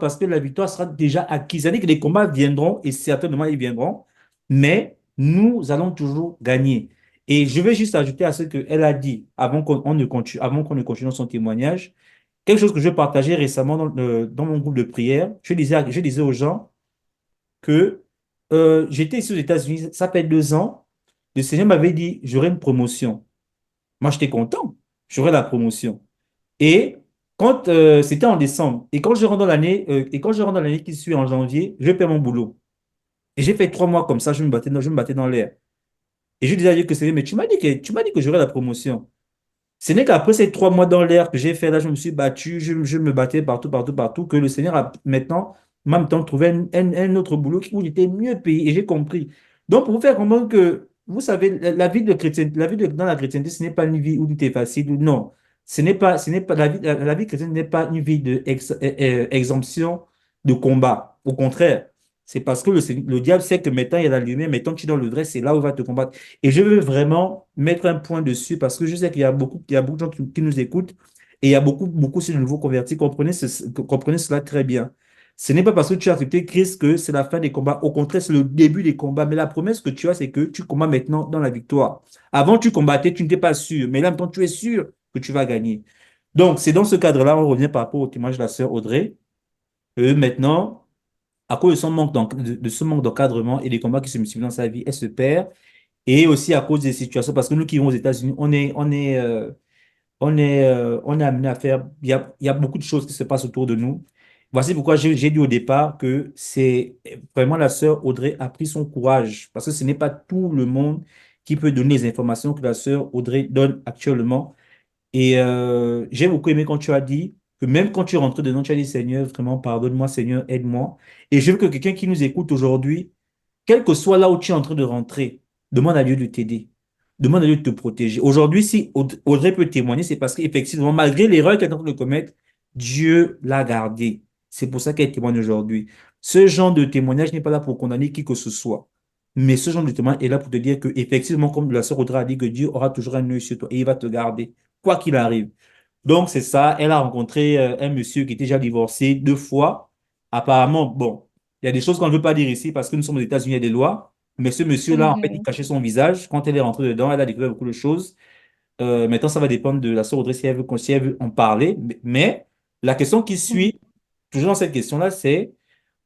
sera déjà acquise. C'est-à-dire que les combats viendront et certainement ils viendront, mais nous allons toujours gagner. Et je vais juste ajouter à ce qu'elle a dit avant qu'on ne continue son témoignage. Quelque chose que je partageais récemment dans mon groupe de prière, je disais aux gens que j'étais ici aux États-Unis, ça fait 2 ans, le Seigneur m'avait dit, j'aurai une promotion. Moi, j'étais content, j'aurai la promotion. Et quand c'était en décembre, et quand je rentre dans l'année qui suit en janvier, je perds mon boulot. Et j'ai fait 3 mois comme ça, je me battais dans l'air. Et je disais à Dieu que Seigneur, mais tu m'as dit que j'aurais la promotion. Ce n'est qu'après ces 3 mois dans l'air que j'ai fait, là, je me suis battu, je me battais partout, partout, partout, que le Seigneur m'a maintenant trouvé un autre boulot où j'étais mieux payé et j'ai compris. Donc, pour vous faire comprendre que, vous savez, la vie de chrétien, dans la chrétienté, ce n'est pas une vie où tout est facile ou non. Ce n'est pas, la vie chrétienne n'est pas une vie exemption de combat. Au contraire, c'est parce que le diable sait que maintenant il y a la lumière, maintenant tu es dans le vrai, c'est là où il va te combattre. Et je veux vraiment mettre un point dessus parce que je sais qu'il y a beaucoup de gens qui nous écoutent et il y a beaucoup, beaucoup de nouveaux convertis. Comprenez cela très bien. Ce n'est pas parce que tu as accepté Christ que c'est la fin des combats. Au contraire, c'est le début des combats. Mais la promesse que tu as, c'est que tu combats maintenant dans la victoire. Avant, tu combattais, tu n'étais pas sûr. Mais là, maintenant, tu es sûr que tu vas gagner. Donc, c'est dans ce cadre-là, on revient par rapport au témoignage de la sœur Audrey. Maintenant, à cause de de ce manque d'encadrement et des combats qui se multiplient dans sa vie, elle se perd. Et aussi à cause des situations, parce que nous qui vivons aux États-Unis, on est amené à faire, il y a beaucoup de choses qui se passent autour de nous. Voici pourquoi j'ai dit au départ que c'est vraiment la sœur Audrey a pris son courage, parce que ce n'est pas tout le monde qui peut donner les informations que la sœur Audrey donne actuellement. Et j'ai beaucoup aimé quand tu as dit que même quand tu rentres dedans, tu as dit Seigneur, vraiment, pardonne-moi, Seigneur, aide-moi. Et je veux que quelqu'un qui nous écoute aujourd'hui, quel que soit là où tu es en train de rentrer, demande à Dieu de t'aider. Demande à Dieu de te protéger. Aujourd'hui, si Audrey peut témoigner, c'est parce qu'effectivement, malgré l'erreur qu'elle est en train de commettre, Dieu l'a gardée. C'est pour ça qu'elle témoigne aujourd'hui. Ce genre de témoignage n'est pas là pour condamner qui que ce soit. Mais ce genre de témoignage est là pour te dire que, effectivement, comme la sœur Audrey a dit, que Dieu aura toujours un œil sur toi et il va te garder, quoi qu'il arrive. Donc, c'est ça. Elle a rencontré un monsieur qui était déjà divorcé 2 fois. Apparemment, bon, il y a des choses qu'on ne veut pas dire ici parce que nous sommes aux États-Unis, il y a des lois. Mais ce monsieur-là, en fait, il Mhm. cachait son visage. Quand elle est rentrée dedans, elle a découvert beaucoup de choses. Maintenant, ça va dépendre de la sœur Audrey si elle veut en parler. Mais la question qui suit, toujours dans cette question-là, c'est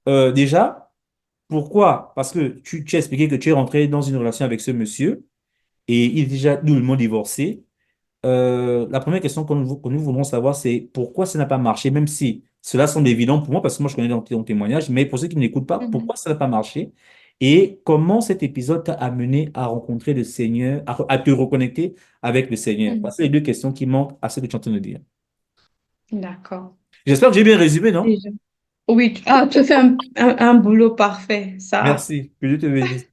déjà, pourquoi? Parce que tu as expliqué que tu es rentré dans une relation avec ce monsieur et il est déjà nullement divorcé. La première question que nous voulons savoir, c'est pourquoi ça n'a pas marché, même si cela semble évident pour moi, parce que moi je connais ton témoignage, mais pour ceux qui n'écoutent pas, Mhm. pourquoi ça n'a pas marché et comment cet épisode t'a amené à rencontrer le Seigneur, à te reconnecter avec le Seigneur. Mhm. C'est les deux questions qui manquent à ce que tu es en train de dire. D'accord. J'espère que j'ai bien résumé, non? Déjà. Oui, tu fais un boulot parfait, ça. Merci, que Dieu te bénisse.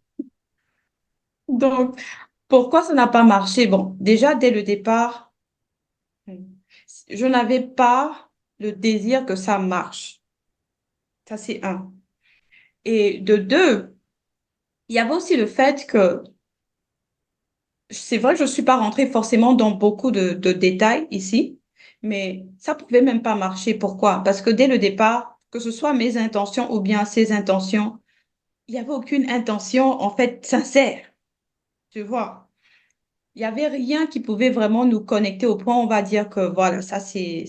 Donc, pourquoi ça n'a pas marché? Bon, déjà, dès le départ, je n'avais pas le désir que ça marche. Ça, c'est un. Et de deux, il y avait aussi le fait que c'est vrai que je ne suis pas rentrée forcément dans beaucoup de détails ici, mais ça pouvait même pas marcher. Pourquoi? Parce que dès le départ, que ce soit mes intentions ou bien ses intentions, il n'y avait aucune intention en fait sincère, tu vois. Il n'y avait rien qui pouvait vraiment nous connecter au point où on va dire que voilà, ça c'est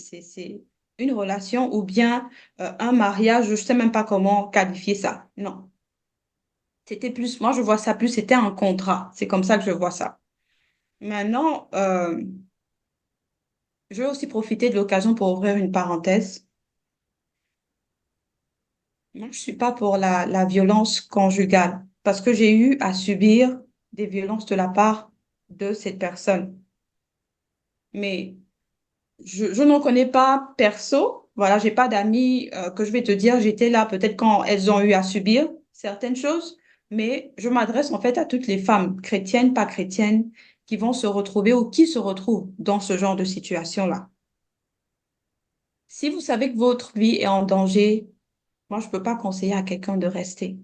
une relation ou bien un mariage, je ne sais même pas comment qualifier ça. Non, c'était plus, moi je vois ça plus, c'était un contrat. C'est comme ça que je vois ça. Maintenant, je vais aussi profiter de l'occasion pour ouvrir une parenthèse. Moi, je suis pas pour la violence conjugale parce que j'ai eu à subir des violences de la part de cette personne. Mais je n'en connais pas perso. Voilà, j'ai pas d'amis que je vais te dire, j'étais là peut-être quand elles ont eu à subir certaines choses, mais je m'adresse en fait à toutes les femmes, chrétiennes, pas chrétiennes, qui vont se retrouver ou qui se retrouvent dans ce genre de situation-là. Si vous savez que votre vie est en danger, moi, je peux pas conseiller à quelqu'un de rester.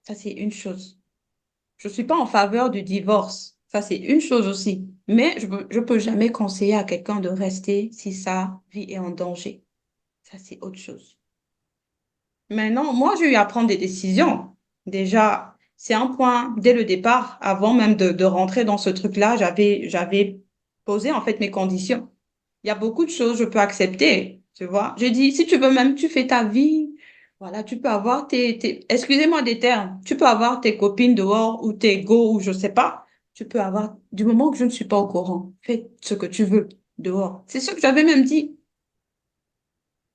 Ça, c'est une chose. Je suis pas en faveur du divorce. Ça, c'est une chose aussi. Mais je peux jamais conseiller à quelqu'un de rester si sa vie est en danger. Ça, c'est autre chose. Maintenant, moi, j'ai eu à prendre des décisions. Déjà, c'est un point dès le départ, avant même de rentrer dans ce truc-là, j'avais posé en fait mes conditions. Il y a beaucoup de choses que je peux accepter, tu vois. J'ai dit, si tu veux même, tu fais ta vie. Voilà, tu peux avoir excusez-moi des termes, tu peux avoir tes copines dehors ou tes go ou je sais pas. Tu peux avoir, du moment que je ne suis pas au courant, fais ce que tu veux dehors. C'est ce que j'avais même dit.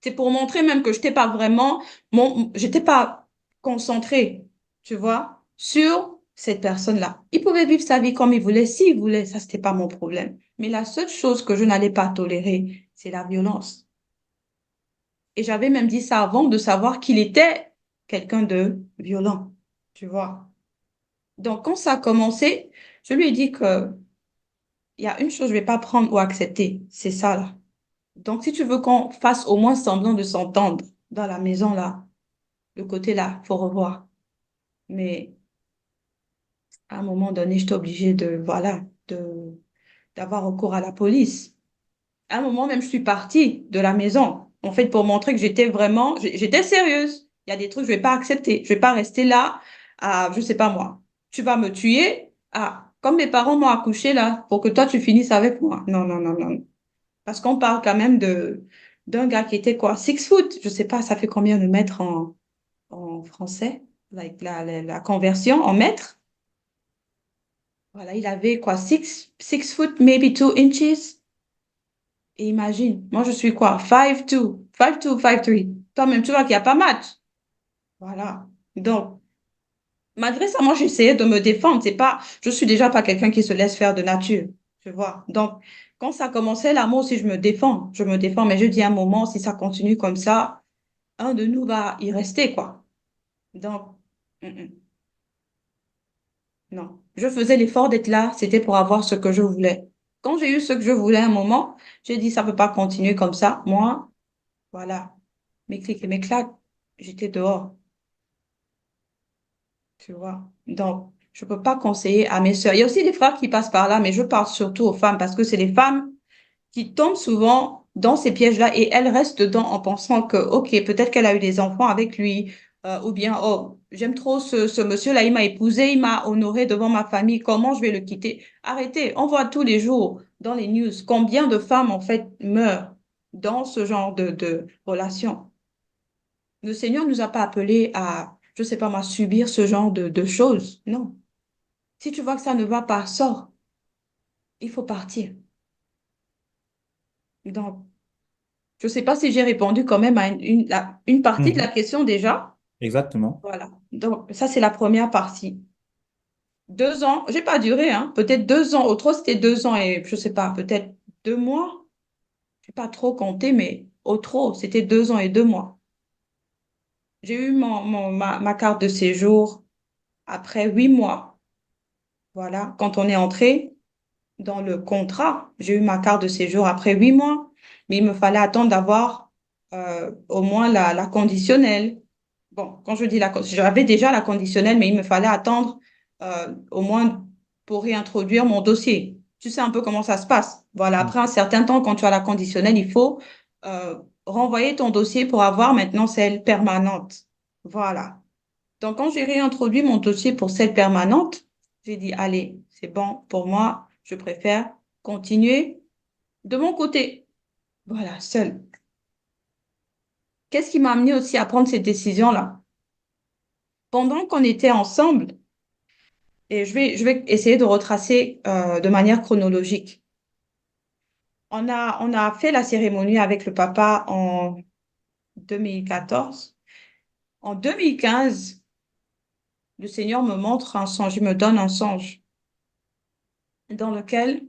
C'est pour montrer même que je n'étais pas vraiment, j'étais pas concentrée, tu vois, sur cette personne-là. Il pouvait vivre sa vie comme il voulait, s'il voulait, ça, c'était pas mon problème. Mais la seule chose que je n'allais pas tolérer, c'est la violence. Et j'avais même dit ça avant de savoir qu'il était quelqu'un de violent, tu vois. Donc, quand ça a commencé, je lui ai dit que il y a une chose que je vais pas prendre ou accepter, c'est ça, là. Donc, si tu veux qu'on fasse au moins semblant de s'entendre dans la maison, là, le côté là, faut revoir. Mais à un moment donné, j'étais obligée voilà, d'avoir recours à la police. À un moment même, je suis partie de la maison, en fait, pour montrer que j'étais sérieuse. Il y a des trucs que je vais pas accepter. Je vais pas rester là à, je sais pas moi, tu vas me tuer. Ah, comme mes parents m'ont accouché là, pour que toi, tu finisses avec moi. Non, non, non, non. Parce qu'on parle quand même d'un gars qui était quoi, 6 foot. Je sais pas, ça fait combien de mètres en français? Like la conversion en mètres. Voilà, il avait quoi, 6 foot, maybe 2 inches. Et imagine, moi je suis quoi, 5'2", 5'2", 5'3". Toi-même, tu vois qu'il n'y a pas match. Voilà. Donc, malgré ça, moi j'essayais de me défendre. Je suis déjà pas quelqu'un qui se laisse faire de nature. Tu vois. Donc, quand ça commençait là, moi aussi je me défends. Je me défends, mais je dis à un moment, si ça continue comme ça, un de nous va y rester, quoi. Donc, mm, mm. Non, je faisais l'effort d'être là, c'était pour avoir ce que je voulais. Quand j'ai eu ce que je voulais à un moment, j'ai dit, ça ne peut pas continuer comme ça. Moi, voilà, mes clics et mes claques, j'étais dehors, tu vois. Donc, je ne peux pas conseiller à mes sœurs. Il y a aussi des frères qui passent par là, mais je parle surtout aux femmes parce que c'est les femmes qui tombent souvent dans ces pièges-là et elle reste dedans en pensant que, OK, peut-être qu'elle a eu des enfants avec lui, ou bien, oh, j'aime trop ce monsieur-là, il m'a épousé, il m'a honoré devant ma famille, comment je vais le quitter? Arrêtez, on voit tous les jours dans les news combien de femmes, en fait, meurent dans ce genre de relation. Le Seigneur ne nous a pas appelés à, je sais pas moi, subir ce genre de choses. Non. Si tu vois que ça ne va pas, sors. Il faut partir. Donc, je ne sais pas si j'ai répondu quand même à une partie de la Mhm. question déjà. Exactement. Voilà. Donc, ça, c'est la première partie. 2 ans, j'ai pas duré, hein. Peut-être 2 ans. Au trop, c'était 2 ans et je sais pas, peut-être 2 mois. Je n'ai pas trop compté, mais au trop, c'était 2 ans et 2 mois. J'ai eu ma carte de séjour après 8 mois. Voilà. Quand on est entré dans le contrat, j'ai eu ma carte de séjour après 8 mois. Mais il me fallait attendre d'avoir au moins la conditionnelle. Bon, quand je dis j'avais déjà la conditionnelle, mais il me fallait attendre au moins pour réintroduire mon dossier. Tu sais un peu comment ça se passe. Voilà, Mm. après un certain temps, quand tu as la conditionnelle, il faut euh, renvoyer ton dossier pour avoir maintenant celle permanente. Voilà. Donc, quand j'ai réintroduit mon dossier pour celle permanente, j'ai dit, allez, c'est bon pour moi, je préfère continuer de mon côté. Voilà, seul. Qu'est-ce qui m'a amené aussi à prendre cette décision-là? Pendant qu'on était ensemble, et je vais essayer de retracer de manière chronologique. On a fait la cérémonie avec le papa en 2014. En 2015, le Seigneur me montre un songe, il me donne un songe dans lequel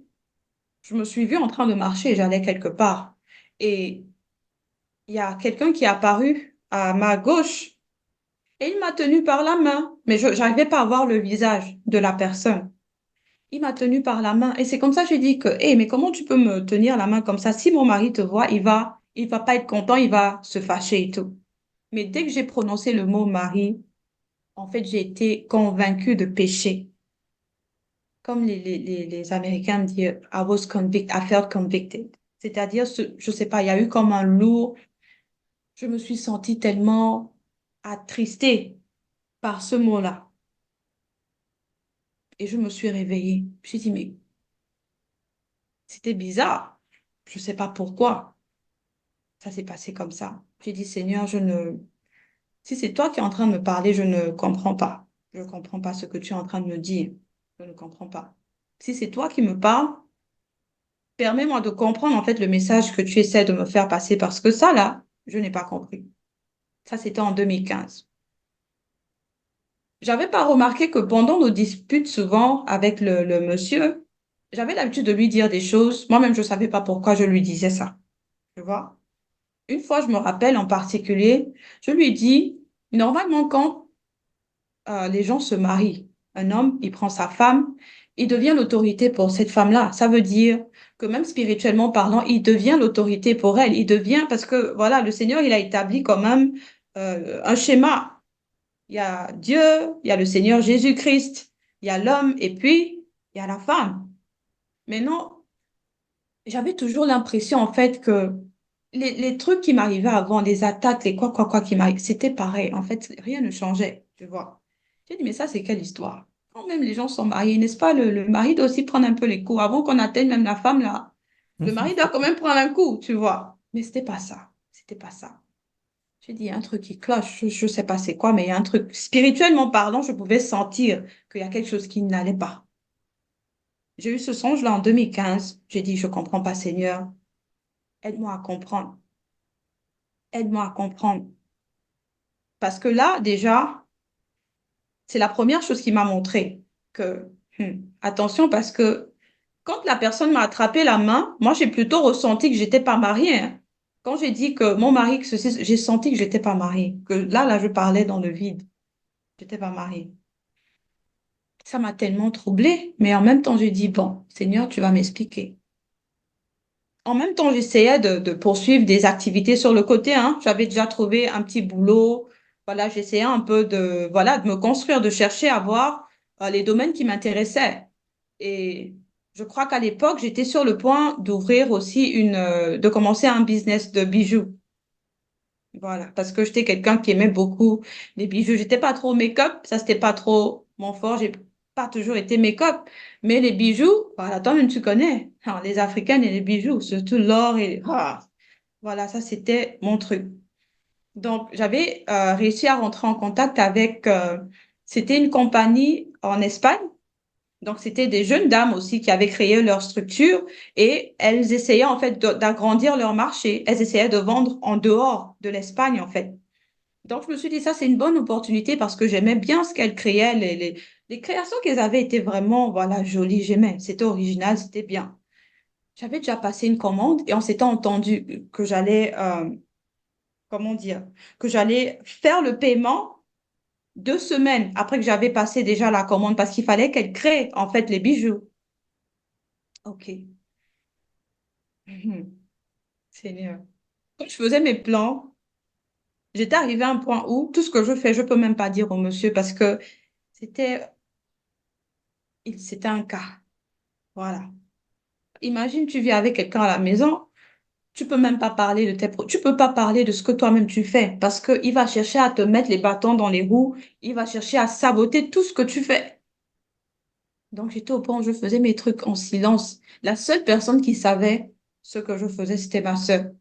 je me suis vue en train de marcher, j'allais quelque part. Et il y a quelqu'un qui est apparu à ma gauche et il m'a tenu par la main, mais je n'arrivais pas à voir le visage de la personne. Il m'a tenu par la main et c'est comme ça que j'ai dit que, hé, mais comment tu peux me tenir la main comme ça? Si mon mari te voit, il va pas être content, il va se fâcher et tout. Mais dès que j'ai prononcé le mot mari, en fait, j'ai été convaincue de péché. Comme les Américains disent, I felt convicted. C'est-à-dire, je sais pas, il y a eu comme un lourd, je me suis sentie tellement attristée par ce mot-là. Et je me suis réveillée. Je me suis dit, mais c'était bizarre. Je sais pas pourquoi. Ça s'est passé comme ça. J'ai dit, Seigneur, si c'est toi qui es en train de me parler, je ne comprends pas. Je ne comprends pas ce que tu es en train de me dire. Je ne comprends pas. Si c'est toi qui me parles, permets-moi de comprendre en fait le message que tu essaies de me faire passer parce que ça, là, je n'ai pas compris. Ça, c'était en 2015. J'avais pas remarqué que pendant nos disputes, souvent avec le monsieur, j'avais l'habitude de lui dire des choses. Moi-même, je ne savais pas pourquoi je lui disais ça. Tu vois? Une fois, je me rappelle en particulier, je lui ai dit, normalement, quand les gens se marient, un homme, il prend sa femme, il devient l'autorité pour cette femme-là. Ça veut dire que même spirituellement parlant, il devient l'autorité pour elle. Il devient, parce que voilà, le Seigneur, il a établi quand même un schéma. Il y a Dieu, il y a le Seigneur Jésus-Christ, il y a l'homme et puis il y a la femme. Maintenant, j'avais toujours l'impression en fait que les trucs qui m'arrivaient avant, les attaques, les quoi qui m'arrivaient, c'était pareil. En fait, rien ne changeait, tu vois. J'ai dit, mais ça, c'est quelle histoire? Quand même les gens sont mariés, n'est-ce pas? Le mari doit aussi prendre un peu les coups. Avant qu'on atteigne même la femme, là, le mari doit quand même prendre un coup, tu vois. Mais c'était pas ça. C'était pas ça. J'ai dit, il y a un truc qui cloche. Je sais pas c'est quoi, mais il y a un truc. Spirituellement parlant, je pouvais sentir qu'il y a quelque chose qui n'allait pas. J'ai eu ce songe-là en 2015. J'ai dit, je comprends pas, Seigneur. Aide-moi à comprendre. Aide-moi à comprendre. Parce que là, déjà, c'est la première chose qui m'a montré que, attention, parce que quand la personne m'a attrapé la main, moi, j'ai plutôt ressenti que j'étais pas mariée, hein. Quand j'ai dit que mon mari, que ceci, j'ai senti que j'étais pas mariée. Que là, je parlais dans le vide. J'étais pas mariée. Ça m'a tellement troublée. Mais en même temps, j'ai dit, bon, Seigneur, tu vas m'expliquer. En même temps, j'essayais de poursuivre des activités sur le côté, hein. J'avais déjà trouvé un petit boulot. Voilà, j'essayais un peu voilà, de me construire, de chercher à voir les domaines qui m'intéressaient. Et je crois qu'à l'époque, j'étais sur le point d'ouvrir aussi de commencer un business de bijoux. Voilà, parce que j'étais quelqu'un qui aimait beaucoup les bijoux. J'étais pas trop make-up, ça c'était pas trop mon fort. J'ai pas toujours été make-up, mais les bijoux, voilà, toi-même tu connais. Alors, les Africaines et les bijoux, surtout l'or voilà, ça c'était mon truc. Donc j'avais réussi à rentrer en contact avec, c'était une compagnie en Espagne. Donc, c'était des jeunes dames aussi qui avaient créé leur structure et elles essayaient en fait d'agrandir leur marché. Elles essayaient de vendre en dehors de l'Espagne en fait. Donc, je me suis dit, ça, c'est une bonne opportunité parce que j'aimais bien ce qu'elles créaient. Les créations qu'elles avaient étaient vraiment, voilà, jolies. J'aimais. C'était original, c'était bien. J'avais déjà passé une commande et on s'était entendu que j'allais, comment dire, que j'allais faire le paiement 2 semaines après que j'avais passé déjà la commande parce qu'il fallait qu'elles créent en fait les bijoux. OK. Mhm. Seigneur. Quand je faisais mes plans, J'étais arrivée à un point où tout ce que je fais, je peux même pas dire au monsieur parce que c'était, c'était un cas. Voilà. Imagine, tu vis avec quelqu'un à la maison, tu peux même pas parler de tu peux pas parler de ce que toi-même tu fais parce que il va chercher à te mettre les bâtons dans les roues, il va chercher à saboter tout ce que tu fais. Donc j'étais au point où je faisais mes trucs en silence. La seule personne qui savait ce que je faisais, c'était ma sœur.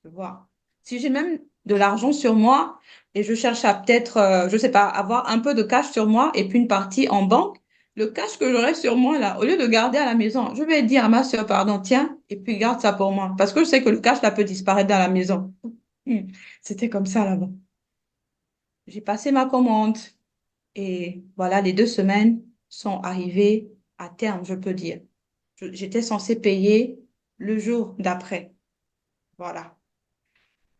Tu vois. Si j'ai même de l'argent sur moi et je cherche à peut-être, je sais pas, avoir un peu de cash sur moi et puis une partie en banque, le cash que j'aurai sur moi là, au lieu de garder à la maison, je vais dire à ma soeur, pardon, tiens, et puis garde ça pour moi. Parce que je sais que le cash là peut disparaître dans la maison. Hmm. C'était comme ça là-bas. J'ai passé ma commande et voilà, les 2 semaines sont arrivées à terme, je peux dire. J'étais censée payer le jour d'après. Voilà.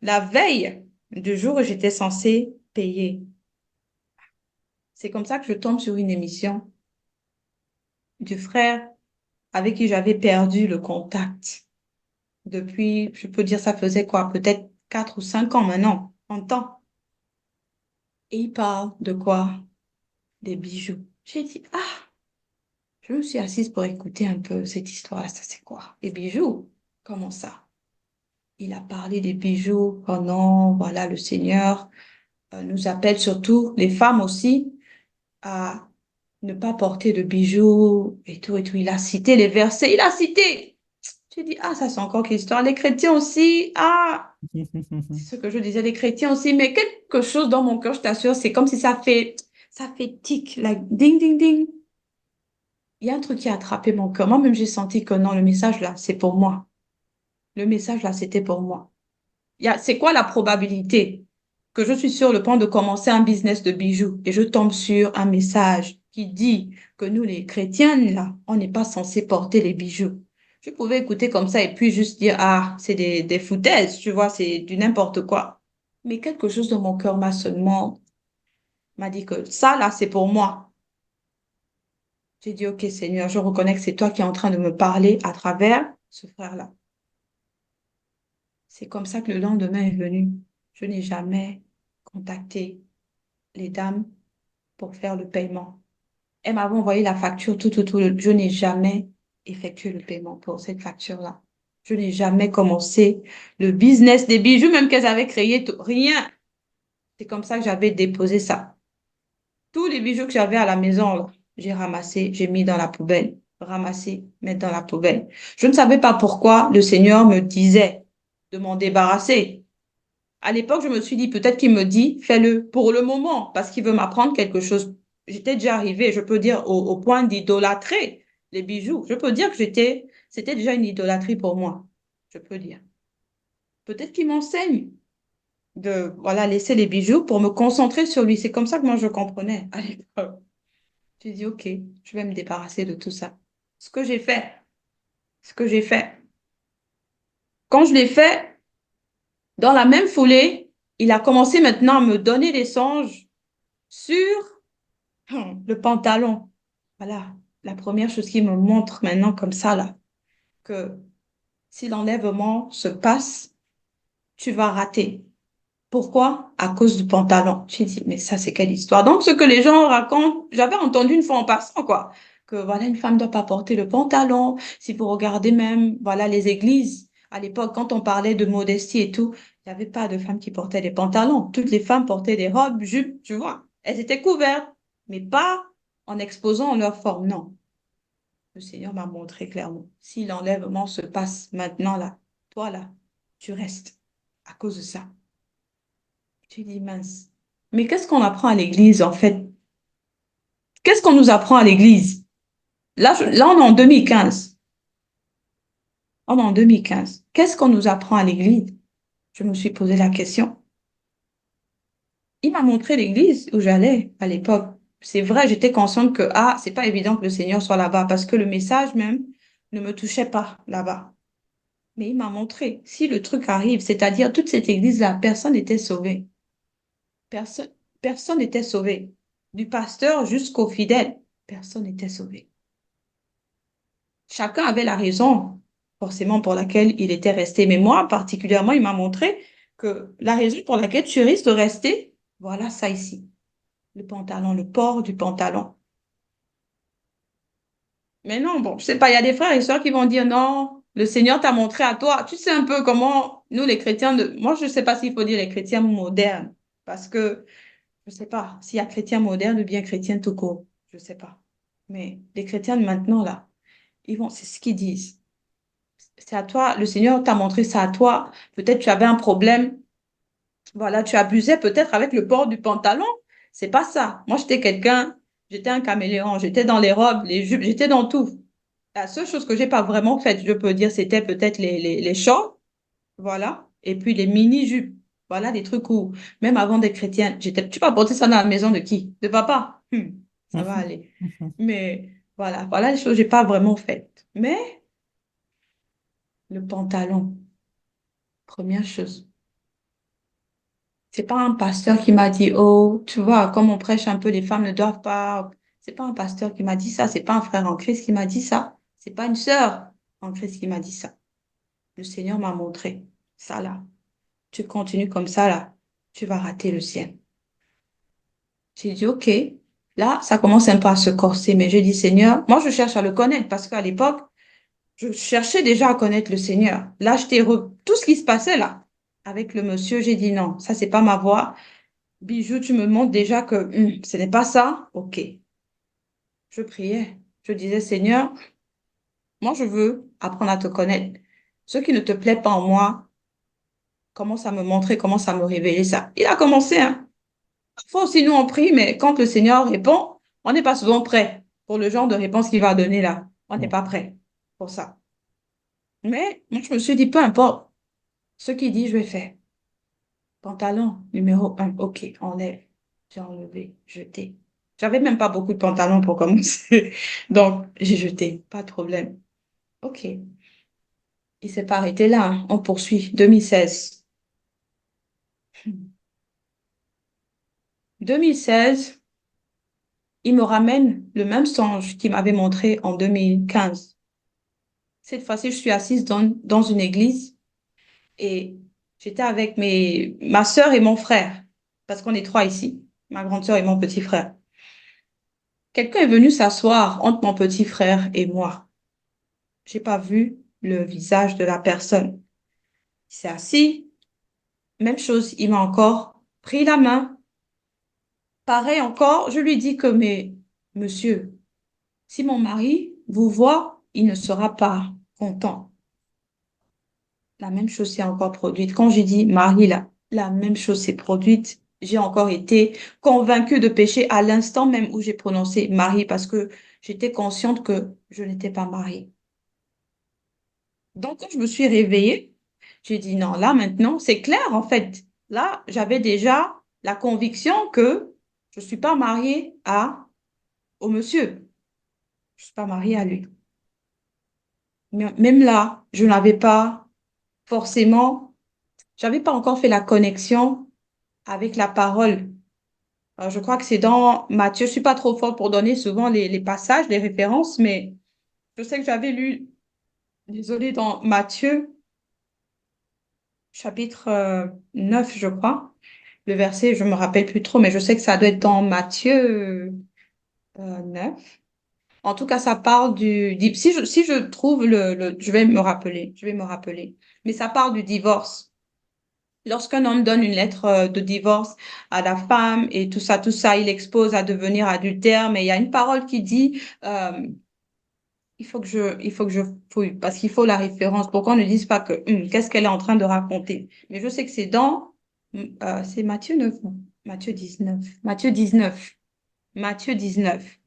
La veille du jour où j'étais censée payer. C'est comme ça que je tombe sur une émission du frère avec qui j'avais perdu le contact. Depuis, je peux dire, ça faisait quoi? Peut-être 4 ou 5 ans maintenant, en temps. Et il parle de quoi? Des bijoux. J'ai dit, ah, je me suis assise pour écouter un peu cette histoire. Ça, c'est quoi? Les bijoux? Comment ça? Il a parlé des bijoux. Oh non, voilà, le Seigneur nous appelle surtout, les femmes aussi, à ne pas porter de bijoux et tout et tout. Il a cité les versets, il a cité. J'ai dit, ah, ça c'est encore quelle histoire. Les chrétiens aussi, ah, c'est ce que je disais, les chrétiens aussi, mais quelque chose dans mon cœur, je t'assure, c'est comme si ça fait tic, like, ding, ding, ding. Il y a un truc qui a attrapé mon cœur. Moi-même, j'ai senti que non, le message là, c'est pour moi. Le message là, c'était pour moi. C'est quoi la probabilité que je suis sur le point de commencer un business de bijoux et je tombe sur un message qui dit que nous, les chrétiens, là, on n'est pas censé porter les bijoux. Je pouvais écouter comme ça et puis juste dire, ah, c'est des foutaises, tu vois, c'est du n'importe quoi. Mais quelque chose de mon cœur m'a dit que ça, là, c'est pour moi. J'ai dit, OK, Seigneur, je reconnais que c'est toi qui es en train de me parler à travers ce frère-là. C'est comme ça que le lendemain est venu. Je n'ai jamais contacté les dames pour faire le paiement. Elles m'avaient envoyé la facture, tout, tout, tout. Je n'ai jamais effectué le paiement pour cette facture-là. Je n'ai jamais commencé le business des bijoux, même qu'elles avaient créé tout. Rien. C'est comme ça que j'avais déposé ça. Tous les bijoux que j'avais à la maison, là, j'ai ramassé, j'ai mis dans la poubelle. Ramassé, mettre dans la poubelle. Je ne savais pas pourquoi le Seigneur me disait de m'en débarrasser. À l'époque, je me suis dit, peut-être qu'il me dit, fais-le pour le moment, parce qu'il veut m'apprendre quelque chose. J'étais déjà arrivée, je peux dire, au point d'idolâtrer les bijoux. Je peux dire que c'était déjà une idolâtrie pour moi. Je peux dire. Peut-être qu'il m'enseigne de, voilà, laisser les bijoux pour me concentrer sur lui. C'est comme ça que moi, je comprenais à l'époque. J'ai dit, OK, je vais me débarrasser de tout ça. Ce que j'ai fait, ce que j'ai fait. Quand je l'ai fait, dans la même foulée, il a commencé maintenant à me donner des songes sur le pantalon. Voilà, la première chose qui me montre maintenant comme ça, là, que si l'enlèvement se passe, tu vas rater. Pourquoi? À cause du pantalon. J'ai dit, mais ça, c'est quelle histoire? Donc, ce que les gens racontent, j'avais entendu une fois en passant, quoi, que voilà, une femme ne doit pas porter le pantalon. Si vous regardez même, voilà, les églises, à l'époque, quand on parlait de modestie et tout, il n'y avait pas de femmes qui portaient des pantalons. Toutes les femmes portaient des robes, jupes, tu vois. Elles étaient couvertes, mais pas en exposant leur forme, non. Le Seigneur m'a montré clairement. Si l'enlèvement se passe maintenant, là, toi, là, tu restes à cause de ça. Tu dis, mince. Mais qu'est-ce qu'on apprend à l'église, en fait? Qu'est-ce qu'on nous apprend à l'église? Là, on est en 2015. On est en 2015. Qu'est-ce qu'on nous apprend à l'église? Je me suis posé la question. Il m'a montré l'église où j'allais à l'époque. C'est vrai, j'étais consciente que, ah, c'est pas évident que le Seigneur soit là-bas parce que le message même ne me touchait pas là-bas. Mais il m'a montré, si le truc arrive, c'est-à-dire toute cette église-là, personne n'était sauvé. Personne, personne n'était sauvé. Du pasteur jusqu'au fidèle, personne n'était sauvé. Chacun avait la raison, forcément, pour laquelle il était resté. Mais moi, particulièrement, il m'a montré que la raison pour laquelle tu risques de rester, voilà ça ici, le pantalon, le port du pantalon. Mais non, bon, je sais pas, il y a des frères et sœurs qui vont dire non, le Seigneur t'a montré à toi. Tu sais un peu comment nous, les chrétiens, moi, je ne sais pas s'il faut dire les chrétiens modernes, parce que je ne sais pas s'il y a chrétiens modernes ou bien chrétiens tout court. Je ne sais pas. Mais les chrétiens de maintenant, là, c'est ce qu'ils disent. C'est à toi, le Seigneur t'a montré ça à toi. Peut-être tu avais un problème. Voilà, tu abusais peut-être avec le port du pantalon. C'est pas ça. Moi, j'étais un caméléon. J'étais dans les robes, les jupes, j'étais dans tout. La seule chose que j'ai pas vraiment faite, je peux dire, c'était peut-être les shorts, voilà, et puis les mini-jupes. Voilà, des trucs où, même avant d'être chrétienne, tu vas porter ça dans la maison de qui? De papa? Ça va aller. Mais voilà les choses que j'ai pas vraiment faites. Mais le pantalon, première chose. C'est pas un pasteur qui m'a dit, oh, tu vois, comme on prêche un peu, les femmes ne doivent pas. C'est pas un pasteur qui m'a dit ça, c'est pas un frère en Christ qui m'a dit ça, c'est pas une sœur en Christ qui m'a dit ça. Le Seigneur m'a montré ça là. Tu continues comme ça là, tu vas rater le ciel. J'ai dit, OK. Là, ça commence un peu à se corser, mais j'ai dit, Seigneur, moi je cherche à le connaître parce qu'à l'époque, je cherchais déjà à connaître le Seigneur. Là, tout ce qui se passait là, avec le monsieur, j'ai dit non, ça c'est pas ma voie. Bijou, tu me montres déjà que ce n'est pas ça. OK. Je priais. Je disais, Seigneur, moi je veux apprendre à te connaître. Ce qui ne te plaît pas en moi, commence à me montrer, commence à me révéler ça. Il a commencé, hein. Parfois aussi, nous, on prie, mais quand le Seigneur répond, on n'est pas souvent prêt pour le genre de réponse qu'il va donner là. On n'est pas prêt pour ça. Mais moi, je me suis dit, peu importe ce qu'il dit, je vais faire. Pantalon numéro 1, OK, enlève. J'ai enlevé, jeté. J'avais même pas beaucoup de pantalons pour commencer. Donc, j'ai jeté, pas de problème. OK. Il s'est pas arrêté là, hein. On poursuit. 2016. 2016, il me ramène le même songe qu'il m'avait montré en 2015. Cette fois-ci, je suis assise dans une église et j'étais avec ma sœur et mon frère, parce qu'on est trois ici, ma grande sœur et mon petit frère. Quelqu'un est venu s'asseoir entre mon petit frère et moi. J'ai pas vu le visage de la personne. Il s'est assis, même chose, il m'a encore pris la main. Pareil encore, je lui dis que, mais monsieur, si mon mari vous voit, il ne sera pas content. La même chose s'est encore produite. Quand j'ai dit Marie, la même chose s'est produite. J'ai encore été convaincue de pécher à l'instant même où j'ai prononcé Marie parce que j'étais consciente que je n'étais pas mariée. Donc, quand je me suis réveillée, j'ai dit non, là maintenant, c'est clair en fait. Là, j'avais déjà la conviction que je ne suis pas mariée au monsieur. Je ne suis pas mariée à lui. Mais même là, je n'avais pas forcément, j'avais pas encore fait la connexion avec la parole. Alors, je crois que c'est dans Matthieu. Je suis pas trop forte pour donner souvent les passages, les références, mais je sais que j'avais lu, désolée, dans Matthieu, chapitre 9, je crois. Le verset, je me rappelle plus trop, mais je sais que ça doit être dans Matthieu 9. En tout cas, ça parle si je trouve je vais me rappeler, je vais me rappeler. Mais ça parle du divorce. Lorsqu'un homme donne une lettre de divorce à la femme et tout ça, il expose à devenir adultère, mais il y a une parole qui dit, il faut que je fouille, parce qu'il faut la référence pour qu'on ne dise pas que, qu'est-ce qu'elle est en train de raconter. Mais je sais que c'est Matthieu 9, non, Matthieu 19, Matthieu 19, Matthieu 19.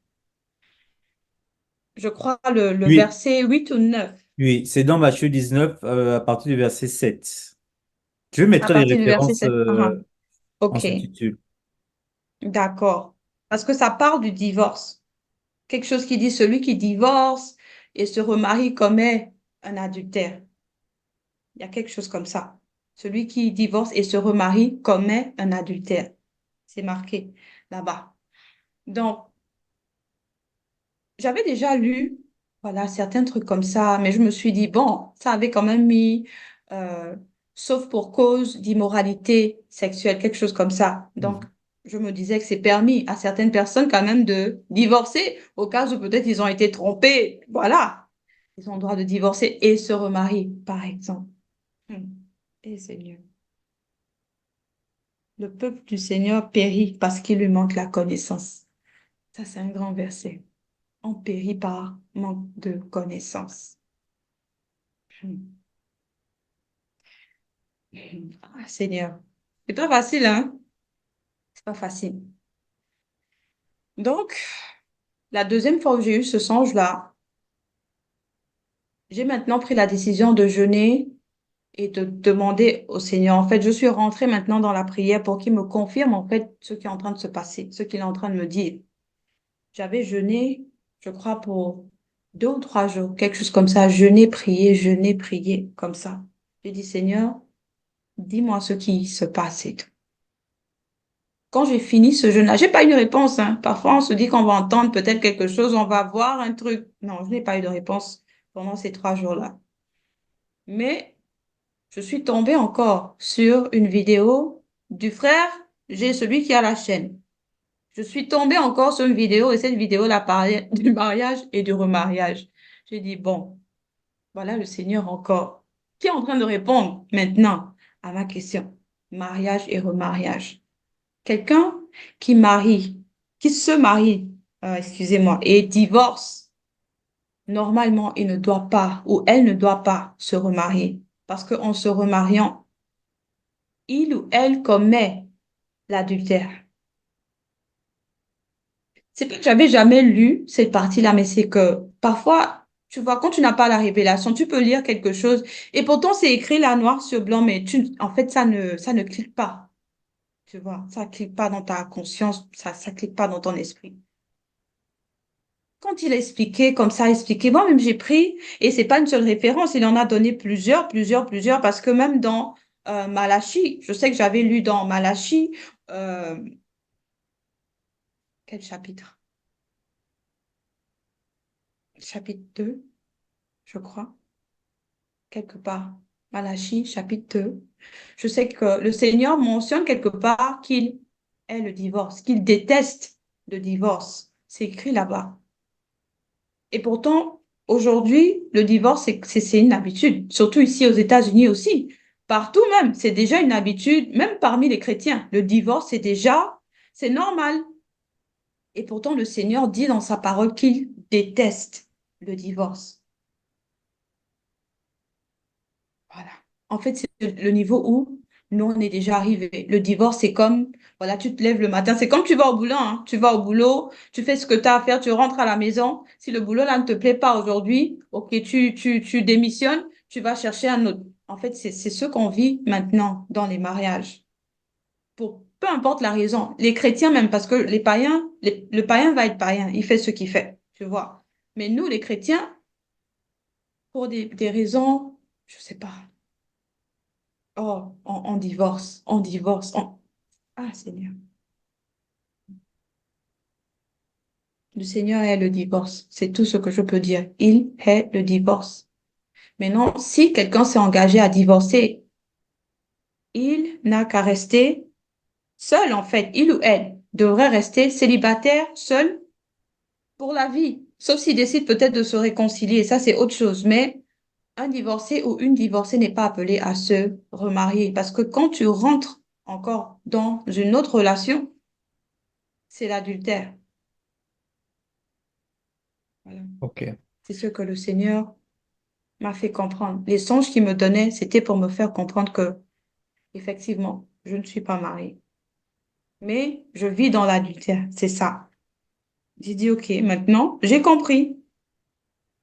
Je crois le Oui, verset 8 ou 9, oui, c'est dans Matthieu 19, à partir du verset 7. Je à mettrai les partir du verset références 7. Ah, en ok, sous-titres. d'accord. Parce que ça parle du divorce. Quelque chose qui dit celui qui divorce et se remarie commet un adultère. Il y a quelque chose comme ça. Celui qui divorce et se remarie commet un adultère. C'est marqué là-bas. Donc, j'avais déjà lu, voilà, certains trucs comme ça, mais je me suis dit, bon, ça avait quand même mis euh, sauf pour cause d'immoralité sexuelle, quelque chose comme ça. Donc, Mhm. je me disais que c'est permis à certaines personnes quand même de divorcer au cas où peut-être ils ont été trompés. Voilà. Ils ont le droit de divorcer et se remarier, par exemple. Hmm. Et Seigneur. Le peuple du Seigneur périt parce qu'il lui manque la connaissance. Ça, c'est un grand verset. On périt par manque de connaissance. Hmm. Ah, Seigneur. C'est pas facile, hein? C'est pas facile. Donc, la deuxième fois où j'ai eu ce songe-là, j'ai maintenant pris la décision de jeûner et de demander au Seigneur. En fait, je suis rentrée maintenant dans la prière pour qu'il me confirme en fait ce qui est en train de se passer, ce qu'il est en train de me dire. J'avais jeûné, je crois, pour 2 ou 3 jours, quelque chose comme ça, jeûner, prier, comme ça. J'ai dit, Seigneur, dis-moi ce qui se passe et tout. Quand j'ai fini ce jeûne-là, j'ai pas eu de réponse, hein. Parfois, on se dit qu'on va entendre peut-être quelque chose, on va voir un truc. Non, je n'ai pas eu de réponse pendant ces 3 jours-là. Mais je suis tombée encore sur une vidéo du frère, j'ai celui qui a la chaîne. Je suis tombée encore sur une vidéo et cette vidéo-là parlait du mariage et du remariage. J'ai dit, bon, voilà le Seigneur encore qui est en train de répondre maintenant à ma question. Mariage et remariage. Quelqu'un qui marie, qui se marie, excusez-moi, et divorce, normalement, il ne doit pas ou elle ne doit pas se remarier. Parce qu'en se remariant, il ou elle commet l'adultère. C'est pas que j'avais jamais lu cette partie-là, mais c'est que parfois, tu vois, quand tu n'as pas la révélation, tu peux lire quelque chose et pourtant c'est écrit là noir sur blanc, mais en fait, ça ne clique pas. Tu vois, ça clique pas dans ta conscience, ça clique pas dans ton esprit. Quand il a expliqué, comme ça, expliqué, moi-même j'ai pris, et c'est pas une seule référence, il en a donné plusieurs, parce que même dans Malachie, je sais que j'avais lu dans Malachie, euh, quel chapitre? Chapitre 2, je crois, quelque part. Malachie, chapitre 2. Je sais que le Seigneur mentionne quelque part qu'il est le divorce, qu'il déteste le divorce. C'est écrit là-bas. Et pourtant, aujourd'hui, le divorce, c'est une habitude, surtout ici aux États-Unis aussi. Partout même, c'est déjà une habitude, même parmi les chrétiens. Le divorce, c'est normal. Et pourtant, le Seigneur dit dans sa parole qu'il déteste le divorce. Voilà. En fait, c'est le niveau où nous, on est déjà arrivé. Le divorce, c'est comme, voilà, tu te lèves le matin. C'est comme tu vas au boulot, hein. Tu vas au boulot, tu fais ce que tu as à faire, tu rentres à la maison. Si le boulot, là, ne te plaît pas aujourd'hui, ok, tu démissionnes, tu vas chercher un autre. En fait, c'est ce qu'on vit maintenant dans les mariages. Pour peu importe la raison. Les chrétiens même, parce que les païens, le païen va être païen. Il fait ce qu'il fait, tu vois. Mais nous, les chrétiens, pour des raisons, je sais pas. Oh, on divorce, on divorce. Ah, Seigneur. Le Seigneur est le divorce. C'est tout ce que je peux dire. Il est le divorce. Maintenant, si quelqu'un s'est engagé à divorcer, il n'a qu'à rester seul, en fait. Il ou elle devrait rester célibataire, seul pour la vie. Sauf s'il décide peut-être de se réconcilier. Ça, c'est autre chose. Mais un divorcé ou une divorcée n'est pas appelé à se remarier. Parce que quand tu rentres encore dans une autre relation, c'est l'adultère. Voilà. Ok. C'est ce que le Seigneur m'a fait comprendre. Les songes qu'il me donnait, c'était pour me faire comprendre que, effectivement, je ne suis pas mariée. Mais je vis dans l'adultère. C'est ça. J'ai dit, OK, maintenant, j'ai compris.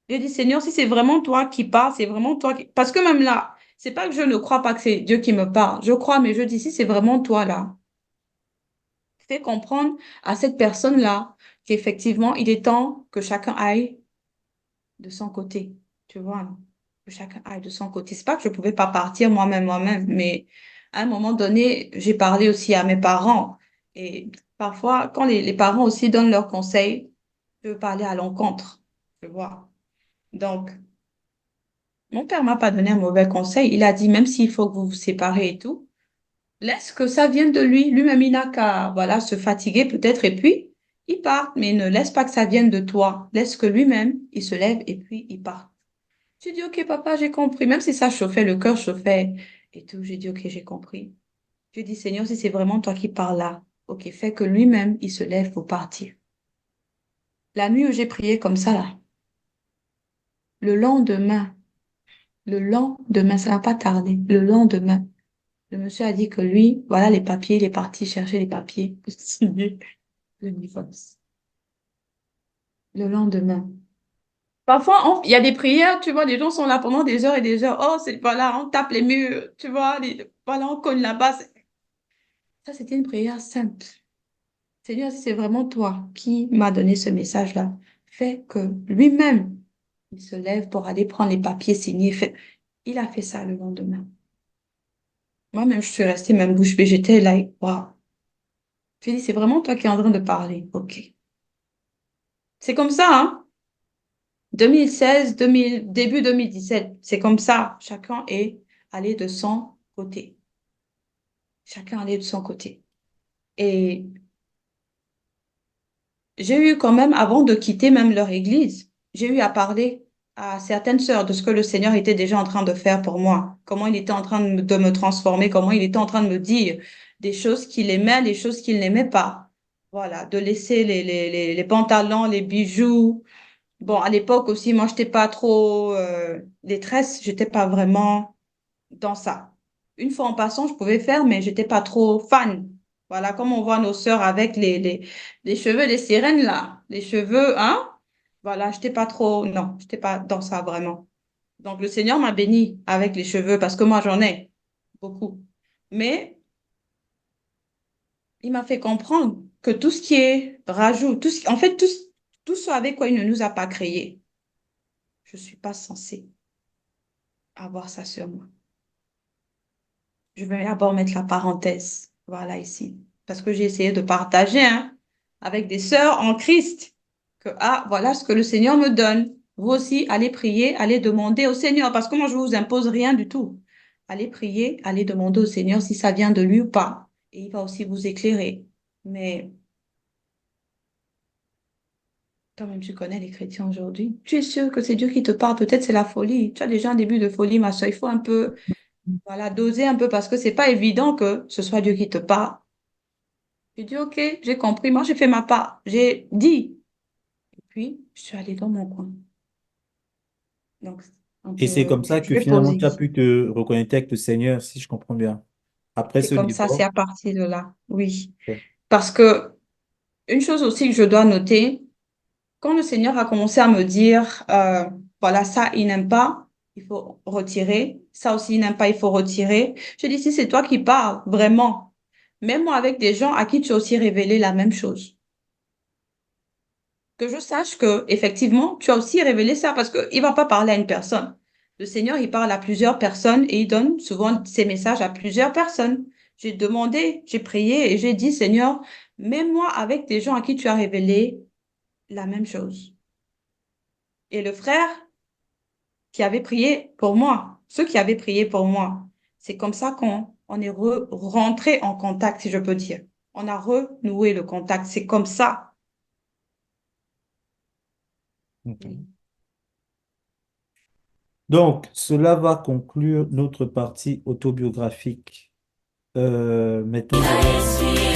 J'ai dit, Seigneur, si c'est vraiment toi qui parles, c'est vraiment toi qui... Parce que même là, c'est pas que je ne crois pas que c'est Dieu qui me parle. Je crois, mais je dis, si c'est vraiment toi là, fais comprendre à cette personne-là qu'effectivement, il est temps que chacun aille de son côté. Tu vois, non? Que chacun aille de son côté. C'est pas que je pouvais pas partir moi-même, mais à un moment donné, j'ai parlé aussi à mes parents. Et parfois, quand les parents aussi donnent leurs conseils, je veux parler à l'encontre. Tu vois. Donc, Mon père m'a pas donné un mauvais conseil. Il a dit, même s'il faut que vous vous séparez et tout, laisse que ça vienne de lui. Lui-même, il n'a qu'à, voilà, se fatiguer peut-être et puis il part. Mais ne laisse pas que ça vienne de toi. Laisse que lui-même, il se lève et puis il part. J'ai dit, OK, papa, j'ai compris. Même si ça chauffait, le cœur chauffait et tout, j'ai dit, OK, j'ai compris. J'ai dit, Seigneur, si c'est vraiment toi qui parles là, OK, fais que lui-même, il se lève pour partir. La nuit où j'ai prié comme ça, là, le lendemain, ça n'a pas tardé, le lendemain, le monsieur a dit que lui, voilà les papiers, il est parti chercher les papiers pour signer le divorce. Le lendemain. Parfois, il y a des prières, tu vois, des gens sont là pendant des heures et des heures. Oh, c'est voilà, on tape les murs, tu vois, voilà, on cogne là-bas. Ça, c'était une prière simple. Seigneur, si c'est vraiment toi qui m'as donné ce message-là, fais que lui-même, il se lève pour aller prendre les papiers signés. Il a fait ça le lendemain. Moi-même, je suis restée même bouche bée. J'étais là, waouh. J'ai dit, c'est vraiment toi qui es en train de parler. OK. C'est comme ça, hein? 2016, 2000, début 2017, c'est comme ça. Chacun est allé de son côté. Chacun allé de son côté. Et j'ai eu quand même, avant de quitter même leur église, j'ai eu à parler à certaines sœurs de ce que le Seigneur était déjà en train de faire pour moi, comment il était en train de me transformer, comment il était en train de me dire des choses qu'il aimait, des choses qu'il n'aimait pas. Voilà, de laisser les pantalons, les bijoux. Bon, à l'époque aussi, moi, je n'étais pas trop les tresses, j'étais pas vraiment dans ça. Une fois en passant, je pouvais faire, mais j'étais pas trop fan. Voilà, comme on voit nos sœurs avec les cheveux des sirènes là, les cheveux, hein? Voilà, j'étais pas trop, non, j'étais pas dans ça vraiment. Donc le Seigneur m'a béni avec les cheveux parce que moi j'en ai beaucoup. Mais il m'a fait comprendre que tout ce qui est rajout, en fait, tout ce avec quoi il ne nous a pas créés, je suis pas censée avoir ça sur moi. Je vais d'abord mettre la parenthèse, voilà ici, parce que j'ai essayé de partager hein, avec des sœurs en Christ que, ah, voilà ce que le Seigneur me donne. Vous aussi, allez prier, allez demander au Seigneur, parce que moi, je ne vous impose rien du tout. Allez prier, allez demander au Seigneur si ça vient de lui ou pas. Et il va aussi vous éclairer. Mais quand même, tu connais les chrétiens aujourd'hui. Tu es sûr que c'est Dieu qui te parle. Peut-être c'est la folie. Tu as déjà un début de folie, ma soeur. Il faut un peu, voilà, doser un peu parce que c'est pas évident que ce soit Dieu qui te parle. J'ai dit, OK, j'ai compris. Moi, j'ai fait ma part. J'ai dit. Et puis, je suis allée dans mon coin. Donc, un Et c'est peu, comme ça je que vais finalement poser tu as ici. pu te reconnecter avec le Seigneur, si je comprends bien. Après C'est ce comme ça, c'est divorce. à partir de là. Oui. Ok. Parce que, une chose aussi que je dois noter, quand le Seigneur a commencé à me dire, voilà, ça, il n'aime pas, il faut retirer. Ça aussi, il n'aime pas, il faut retirer. Je dis, si c'est toi qui parles, vraiment, même moi avec des gens à qui tu as aussi révélé la même chose. Que je sache que effectivement tu as aussi révélé ça parce qu'il ne va pas parler à une personne. Le Seigneur, il parle à plusieurs personnes et il donne souvent ses messages à plusieurs personnes. J'ai demandé, j'ai prié et j'ai dit, Seigneur, mets-moi avec des gens à qui tu as révélé la même chose. Et le frère qui avait prié pour moi, ceux qui avaient prié pour moi, c'est comme ça qu'on on est rentré en contact, si je peux dire. On a renoué le contact. C'est comme ça. Oui. Mhm. Donc, cela va conclure notre partie autobiographique. Maintenant, nous allons